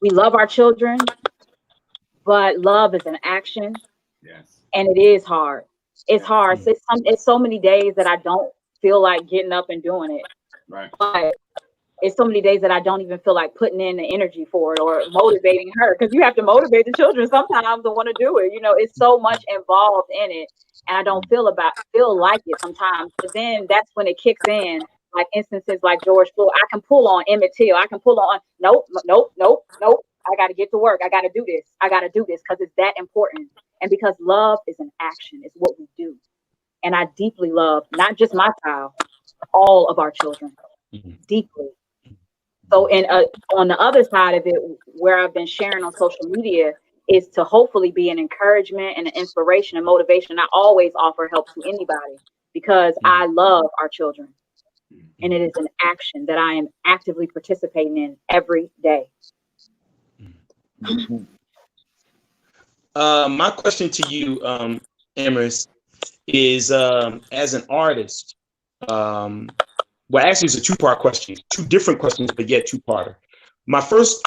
we love our children, but love is an action. Yes. And it is hard. It's hard. It's so many days that I don't feel like getting up and doing it. Right. But it's so many days that I don't even feel like putting in the energy for it or motivating her, because you have to motivate the children sometimes to want to do it. It's so much involved in it, and I don't feel like it sometimes. But then that's when it kicks in, like instances like George Floyd. I can pull on Emmett Till. I can pull on nope. I got to get to work. I got to do this. Because it's that important, and because love is an action. It's what we do, and I deeply love not just my child, all of our children, deeply. So, on the other side of it, where I've been sharing on social media, is to hopefully be an encouragement and an inspiration and motivation. I always offer help to anybody because I love our children, and it is an action that I am actively participating in every day. My question to you, Amaris, is as an artist. Well, actually, it's a two-part question, two different questions, but yet two-parter. The first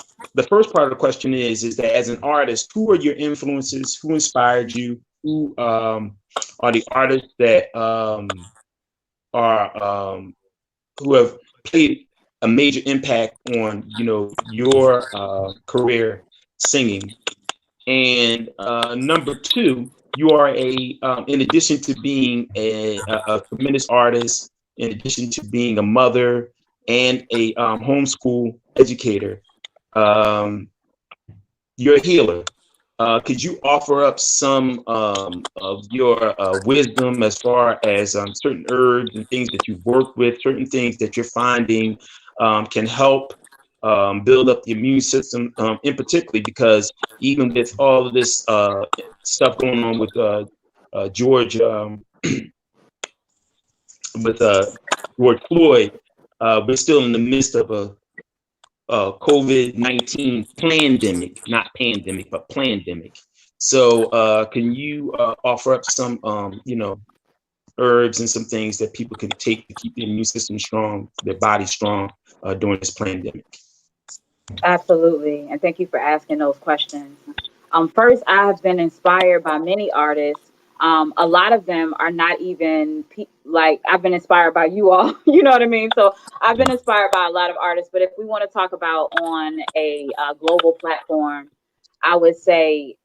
part of the question is that as an artist, who are your influences? Who inspired you? Who are the artists that who have played a major impact on your career singing? And number two, you are in addition to being a tremendous artist, in addition to being a mother and a homeschool educator, you're a healer. Could you offer up some of your wisdom as far as certain herbs and things that you've worked with, certain things that you're finding can help build up the immune system, in particular, because even with all of this stuff going on with George, with George Floyd, we're still in the midst of a COVID-19 pandemic, not pandemic, but pandemic. So can you offer up some, herbs and some things that people can take to keep their immune system strong, their body strong during this pandemic? Absolutely. And thank you for asking those questions. First, I have been inspired by many artists. A lot of them are not even I've been inspired by you all, you know what I mean? So I've been inspired by a lot of artists, but if we want to talk about on a global platform, I would say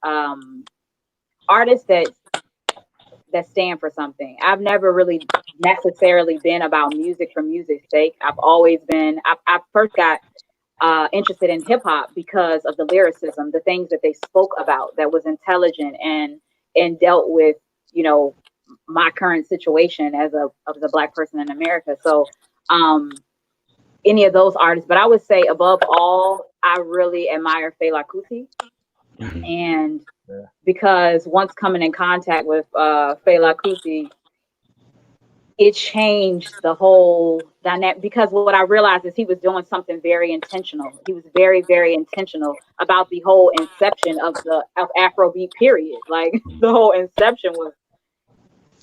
artists that stand for something. I've never really necessarily been about music for music's sake. I've always been, I first got interested in hip hop because of the lyricism, the things that they spoke about that was intelligent and dealt with, you know, my current situation as a Black person in America. So any of those artists, but I would say above all, I really admire Fela Kuti. And because once coming in contact with Fela Kuti, it changed the whole dynamic, because what I realized is he was doing something very intentional. He was very, very intentional about the whole inception of Afrobeat period. Like the whole inception was,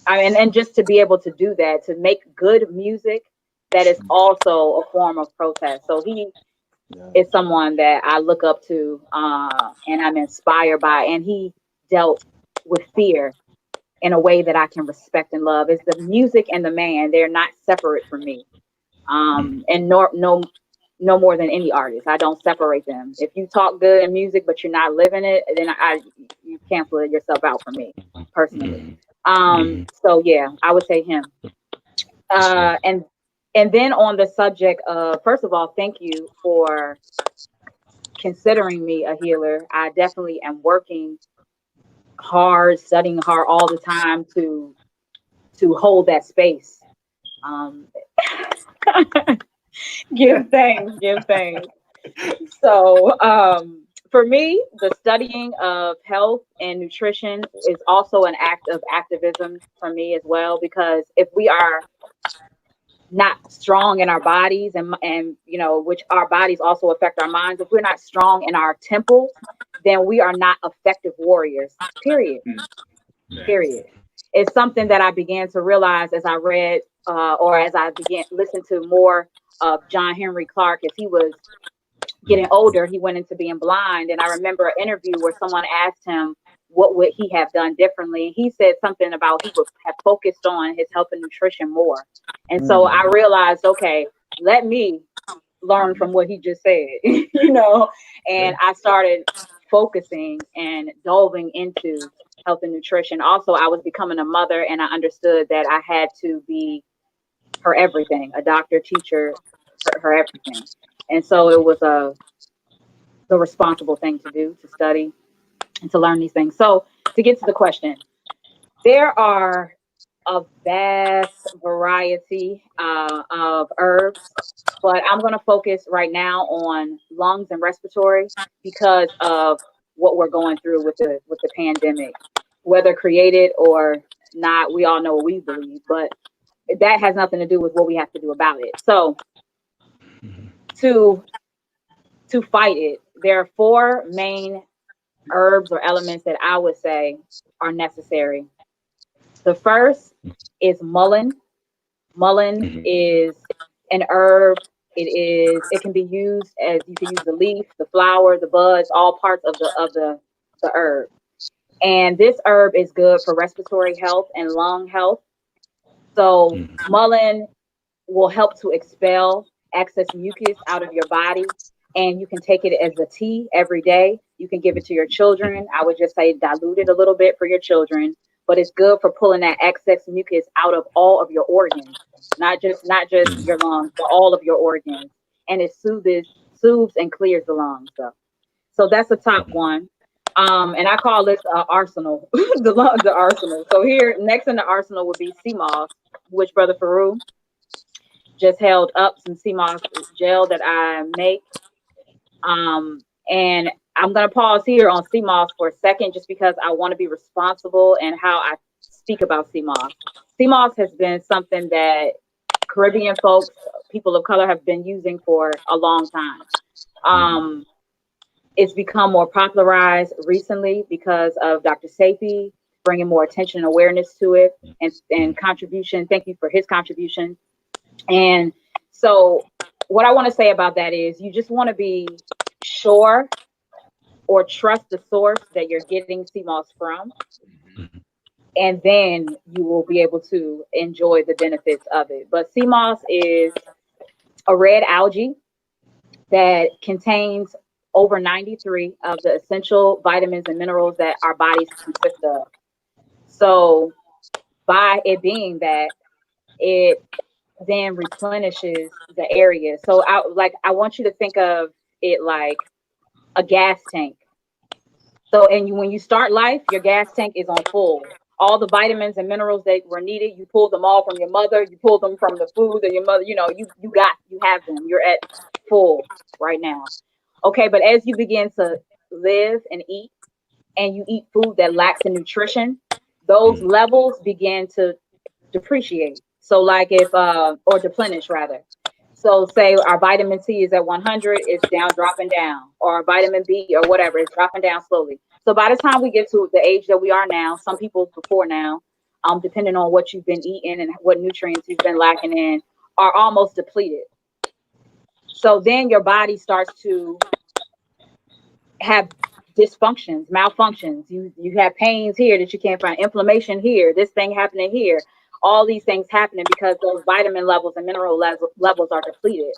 I mean, and just to be able to do that, to make good music that is also a form of protest. So he is someone that I look up to and I'm inspired by, and he dealt with fear in a way that I can respect and love. Is the music and the man, they're not separate from me. And no more than any artist. I don't separate them. If you talk good in music but you're not living it, then you cancel yourself out for me personally. So yeah, I would say him. And then on the subject of, first of all, thank you for considering me a healer. I definitely am working hard, studying hard all the time to hold that space. Give thanks. So for me, the studying of health and nutrition is also an act of activism for me as well, because if we are not strong in our bodies and you know, which our bodies also affect our minds, if we're not strong in our temple, then we are not effective warriors, period. It's something that I began to realize as I read or as I began listen to more of John Henry Clark. As he was getting older, he went into being blind, and I remember an interview where someone asked him what would he have done differently. He said something about he would have focused on his health and nutrition more. And so I realized, okay, let me learn from what he just said, you know, and I started focusing and delving into health and nutrition. Also, I was becoming a mother, and I understood that I had to be her everything, a doctor, teacher, her everything. And so it was the responsible thing to do, to study and to learn these things. So to get to the question, there are a vast variety of herbs, but I'm going to focus right now on lungs and respiratory because of what we're going through with the pandemic, whether created or not. We all know what we believe, but that has nothing to do with what we have to do about it. So to fight it, there are 4 main herbs or elements that I would say are necessary. The first is mullein. Mullein is an herb. It can be used as, you can use the leaf, the flower, the buds, all parts of the herb. And this herb is good for respiratory health and lung health. So mullein will help to expel excess mucus out of your body, and you can take it as a tea every day. You can give it to your children. I would just say dilute it a little bit for your children, but it's good for pulling that excess mucus out of all of your organs, not just your lungs, but all of your organs. And it soothes and clears the lungs. So that's the top one. And I call this arsenal, the arsenal. So here, next in the arsenal would be sea moss, which Brother Farugh just held up some sea moss gel that I make. And I'm going to pause here on sea moss for a second, just because I want to be responsible in how I speak about sea moss. Sea moss has been something that Caribbean folks, people of color, have been using for a long time. It's become more popularized recently because of Dr. Sepi bringing more attention and awareness to it, and contribution. Thank you for his contribution. And so what I want to say about that is, you just want to be sure or trust the source that you're getting sea moss from, and then you will be able to enjoy the benefits of it. But sea moss is a red algae that contains over 93 of the essential vitamins and minerals that our bodies consist of. So by it being that, it then replenishes the area. So I want you to think of it like a gas tank. So, when you start life, your gas tank is on full. All the vitamins and minerals that were needed, you pulled them all from your mother. You pulled them from the food that your mother, you have them. You're at full right now. Okay, but as you begin to live and eat, and you eat food that lacks in nutrition, those levels begin to depreciate. So like or deplenish rather. So say our vitamin C is at 100, it's dropping down, or our vitamin B or whatever, it's dropping down slowly. So by the time we get to the age that we are now, some people before now, depending on what you've been eating and what nutrients you've been lacking in, are almost depleted. So then your body starts to have dysfunctions, malfunctions. You have pains here that you can't find, inflammation here, this thing happening here. All these things happening because those vitamin levels and mineral levels are depleted.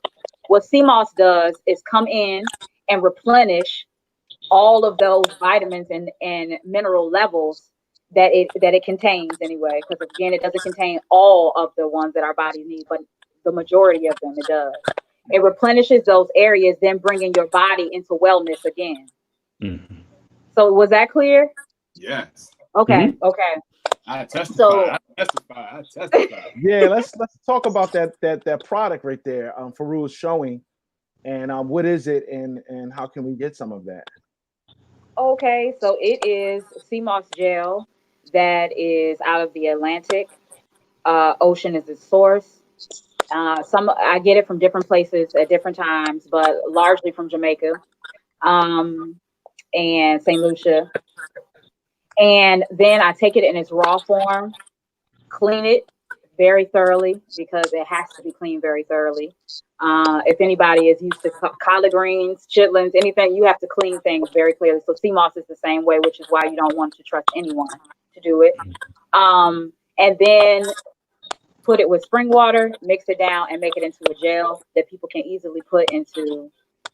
What CMOS does is come in and replenish all of those vitamins and mineral levels that it contains anyway. Because again, it doesn't contain all of the ones that our bodies need, but the majority of them it does. It replenishes those areas, then bringing your body into wellness again. Mm-hmm. So was that clear? Yes. Okay. Mm-hmm. Okay. I testify. So, I testify. Yeah, let's talk about that product right there. Farugh is showing, and what is it, and how can we get some of that? okay, so it is CMOS gel that is out of the Atlantic Ocean is the source. Some I get it from different places at different times, but largely from Jamaica and St. Lucia. And then I take it in its raw form, clean it very thoroughly because it has to be cleaned very thoroughly. If anybody is used to collard greens, chitlins, anything, you have to clean things very clearly. So CMOS is the same way, which is why you don't want to trust anyone to do it. And then put it with spring water, mix it down, and make it into a gel that people can easily put into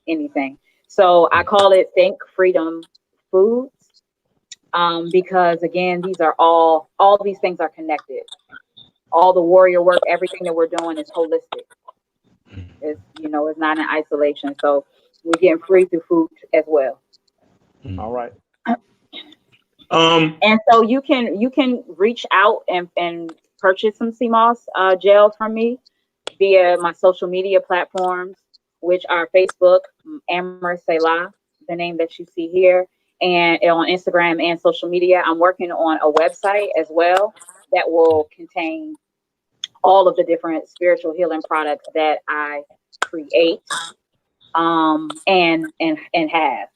anything. So I call it Think Freedom Foods because again, these are all these things are connected. All the warrior work, everything that we're doing is holistic. It's not in isolation. So we're getting free through food as well. All right. And so you can reach out and purchase some CMOS gel from me via my social media platforms, which are Facebook, Amaris Selah, the name that you see here, and on Instagram and social media. I'm working on a website as well that will contain all of the different spiritual healing products that I create and have.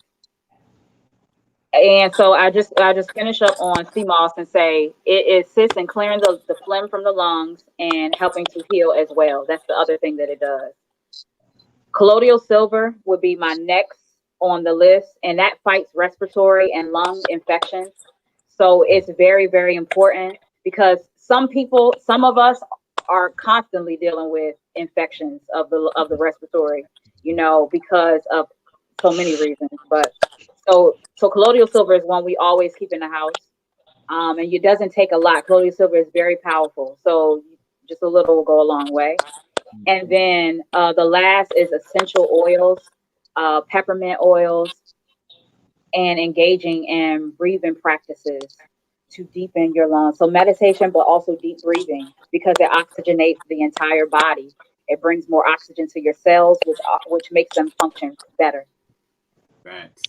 And so I just finish up on CMOS and say it assists in clearing the phlegm from the lungs and helping to heal as well. That's the other thing that it does. Colloidal silver would be my next on the list, and that fights respiratory and lung infections. So it's very, very important because some of us are constantly dealing with infections of the respiratory, because of so many reasons. But so colloidal silver is one we always keep in the house. And it doesn't take a lot. Colloidal silver is very powerful. So just a little will go a long way. And then the last is essential oils, peppermint oils, and engaging in breathing practices to deepen your lungs. So meditation, but also deep breathing because it oxygenates the entire body. It brings more oxygen to your cells, which makes them function better. Thanks.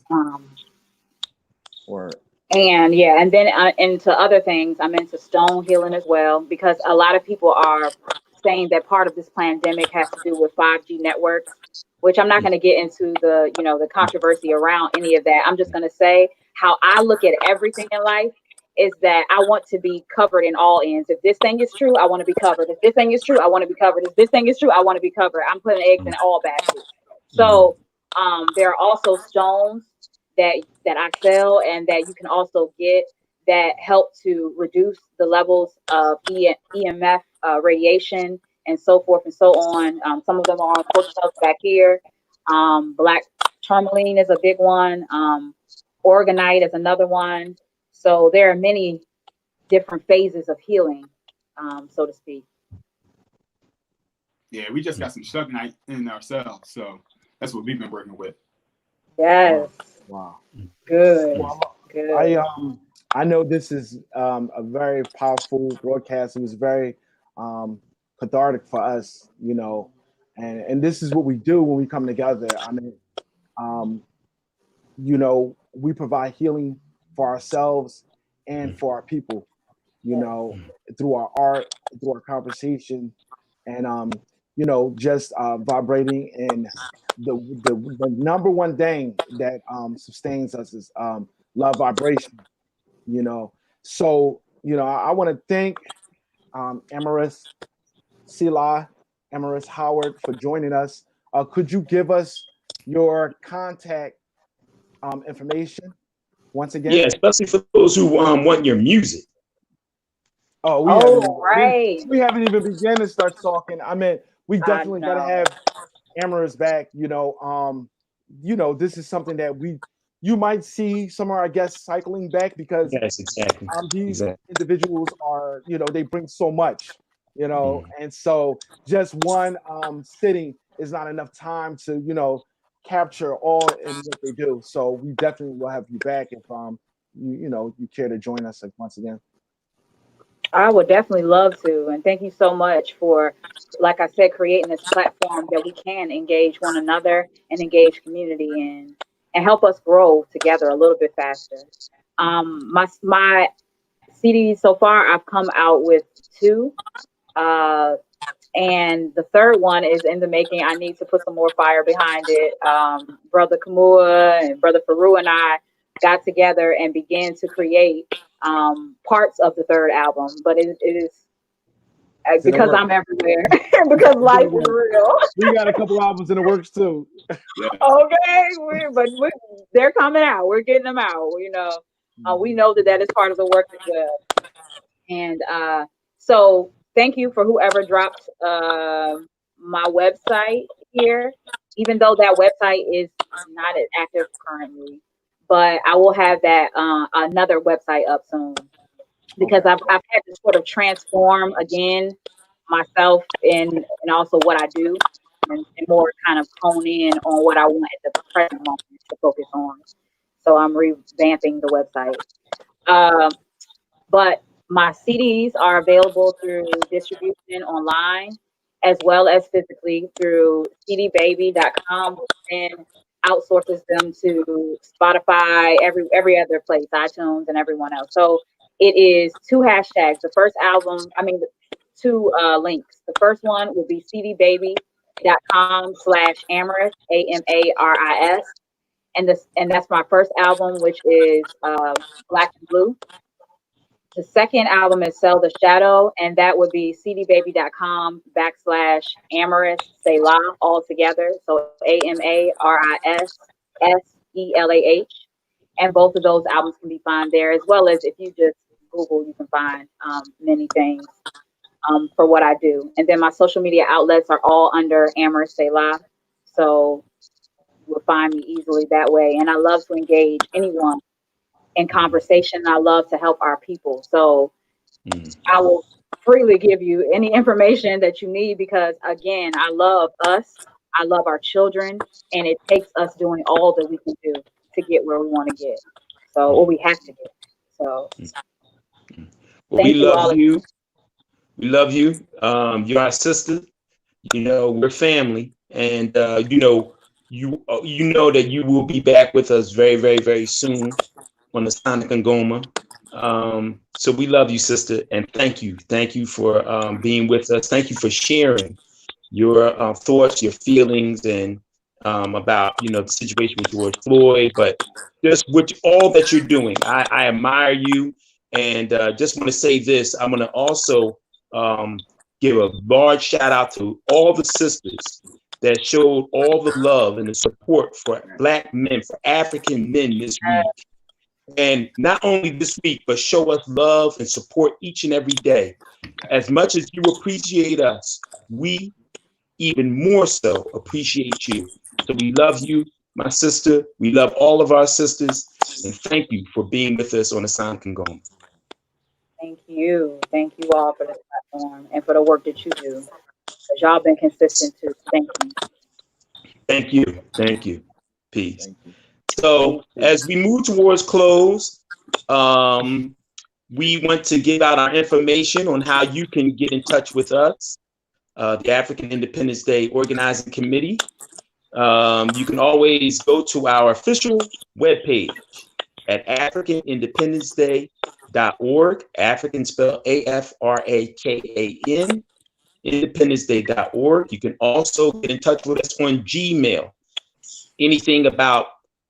Word. And then into other things, I'm into stone healing as well because a lot of people are saying that part of this pandemic has to do with 5G networks, which I'm not going to get into the controversy around any of that. I'm just going to say how I look at everything in life is that I want to be covered in all ends. If this thing is true, I want to be covered. If this thing is true, I want to be covered. If this thing is true, I want to be covered. I'm putting eggs in all baskets. So there are also stones that I sell and that you can also get that help to reduce the levels of EMF radiation and so forth and so on. Some of them are on pork back here, black Tourmaline is a big one. Organite is another one. So there are many different phases of healing, so to speak. Yeah, we just got some Shug-Night in ourselves, so that's what we've been working with. Yes. Wow. Good. Well, Good. I know this is a very powerful broadcast. It was very cathartic for us, you know, and this is what we do when we come together. I mean, you know, we provide healing for ourselves and for our people, you know, through our art, through our conversation, and you know, just vibrating. And the number one thing that sustains us is love vibration, you know. So, you know, I want to thank Amaris, Selah, Amaris Howard for joining us. Could you give us your contact information once again? Yeah, especially for those who want your music. Oh, Right. we haven't even begun to start talking. I mean, we definitely got to have Amaris back. You know, this is something that you might see some of our guests cycling back because Yes, exactly. these individuals are, you know, they bring so much, you know, and so just one sitting is not enough time to, you know, capture all in what they do. So we definitely will have you back if you know, you care to join us once again. I would definitely love to. And thank you so much for, like I said, creating this platform that we can engage one another and engage community in and help us grow together a little bit faster. My CDs so far, I've come out with 2. And the third one is in the making. I need to put some more fire behind it. Brother Khamuo and Brother Farugh and I got together and began to create parts of the third album, but it is because I'm everywhere because life is real. We got a couple albums in the works too. Okay, they're coming out. We're getting them out. You know, we know that is part of the work as well. And so thank you for whoever dropped my website here, even though that website is not as active currently. But I will have that another website up soon because I've had to sort of transform again myself and also what I do and more kind of hone in on what I want at the present moment to focus on. So I'm revamping the website. But my CDs are available through distribution online as well as physically through cdbaby.com, which then outsources them to Spotify, every other place, iTunes, and everyone else. So it is 2 hashtags. The first album, 2 links. The first one will be cdbaby.com/Amaris, AMARIS. And that's my first album, which is Black and Blue. The second album is Sell the Shadow, and that would be cdbaby.com/Amaris Selah all together. So AMARIS SELAH. And both of those albums can be found there, as well as if you just Google, you can find many things for what I do. And then my social media outlets are all under Amaris Selah. So you'll find me easily that way. And I love to engage anyone in conversation. I love to help our people. So I will freely give you any information that you need because, again, I love us. I love our children. And it takes us doing all that we can do to get where we want to get. So, or we have to get. So, well, we love you. We love you. You're our sister. You know, we're family. And, you know that you will be back with us very, very, very soon on the Sonic Ngoma. So we love you, sister, and thank you for being with us. Thank you for sharing your thoughts, your feelings, and about the situation with George Floyd, but just with all that you're doing. I admire you, and just want to say this. I'm going to also give a large shout out to all the sisters that showed all the love and the support for Black men, for African men this week. And not only this week, but show us love and support each and every day. As much as you appreciate us, we even more so appreciate you. So we love you. my sister. We love all of our sisters. And thank you for being with us on the Sonic Ngoma. Thank you. Thank you all for this platform and for the work that you do. Because y'all been consistent too. Thank you. Thank you. Thank you. Peace. Thank you. So as we move towards close, we want to give out our information on how you can get in touch with us, the African Independence Day Organizing Committee. You can always go to our official webpage at AfrikanIndependenceDay.org. African spelled AFRAKAN, IndependenceDay.org. You can also get in touch with us on Gmail. Anything about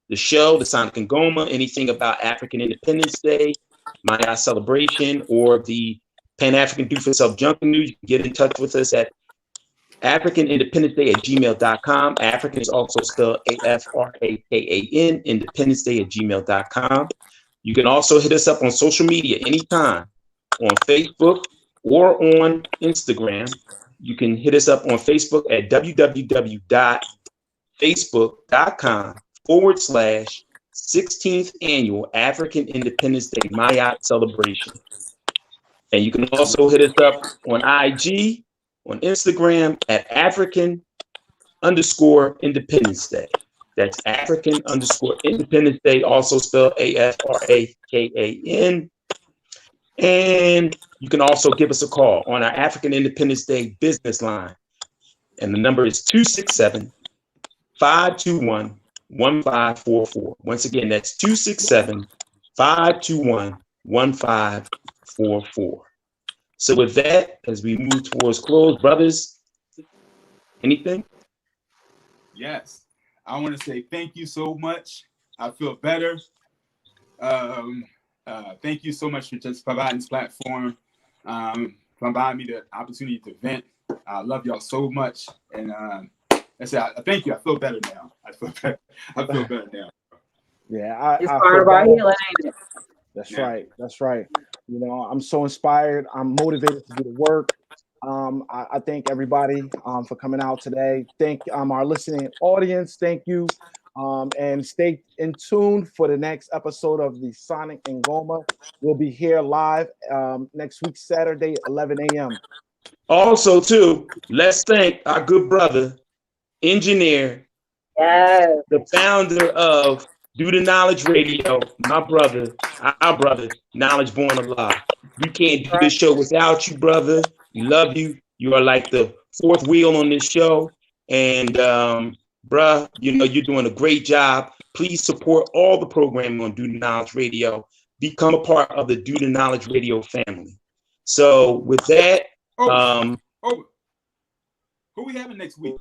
the show, the Sonic Ngoma, anything about African Independence Day, Maya celebration, or the Pan-African Do for Self Junction News, you can get in touch with us at AfrikanIndependenceDay@gmail.com. African is also spelled AFRAKAN, IndependenceDay@gmail.com. You can also hit us up on social media anytime on Facebook or on Instagram. You can hit us up on Facebook at www.facebook.com/16th Annual African Independence Day Maya Celebration. And you can also hit us up on IG, on Instagram at African_Independence Day. That's African_Independence Day, also spelled AFRAKAN. And you can also give us a call on our African Independence Day business line. And the number is 267-521-1544. Once again, that's 267-521-1544. So with that, as we move towards close, brothers, anything? Yes. I want to say thank you so much. I feel better. Thank you so much for just providing this platform, providing me the opportunity to vent. I love y'all so much. And I thank you. I feel better now. I feel better now. Yeah, It's part of our healing, ain't it? That's right. That's right. You know, I'm so inspired. I'm motivated to do the work. I thank everybody for coming out today. Thank our listening audience. Thank you. And stay in tune for the next episode of the Sonic Ngoma. We'll be here live next week, Saturday, 11 a.m. Also, too, let's thank our good brother, engineer, Yes. the founder of Do the Knowledge Radio, my brother, our brother, Knowledge Born Alive. We can't do this show without you, brother. We love you. You are like the fourth wheel on this show. And, bruh, you know, you're doing a great job. Please support all the programming on Do the Knowledge Radio. Become a part of the Do the Knowledge Radio family. So with that, who we having next week?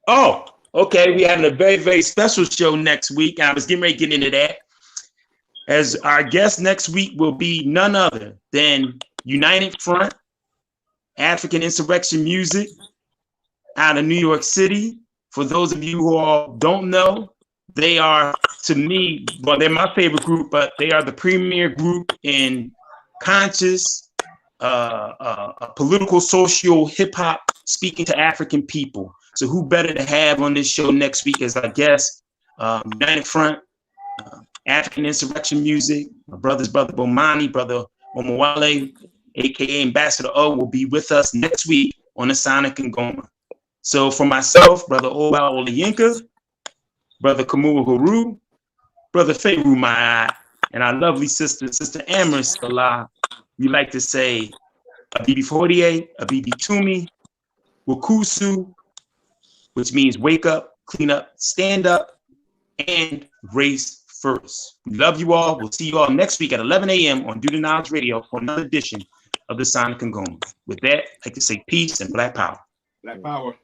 Oh, okay. We're having a very, very special show next week. I was getting ready to get into that. As our guest next week will be none other than United Front, African Insurrection Music out of New York City. For those of you who all don't know, they are, to me, well, they're my favorite group, but they are the premier group in conscious, political, social hip-hop speaking to African people. So who better to have on this show next week as our guest? United Front, African Insurrection Music, my brother Bomani, brother Omowale, aka Ambassador O, will be with us next week on the Sonic Ngoma. So for myself, brother Oba Oláyínká, brother Khamuo Heru, brother Farugh Maat, and our lovely sister Amaris, Selah, we like to say Abibifahoodie, Abibitumi, Wakusu, which means wake up, clean up, stand up, and race first. We love you all. We'll see you all next week at 11 a.m. on Do the Knowledge Radio for another edition of the Sonic Ngoma. With that, I'd like to say peace and Black Power. Black Power.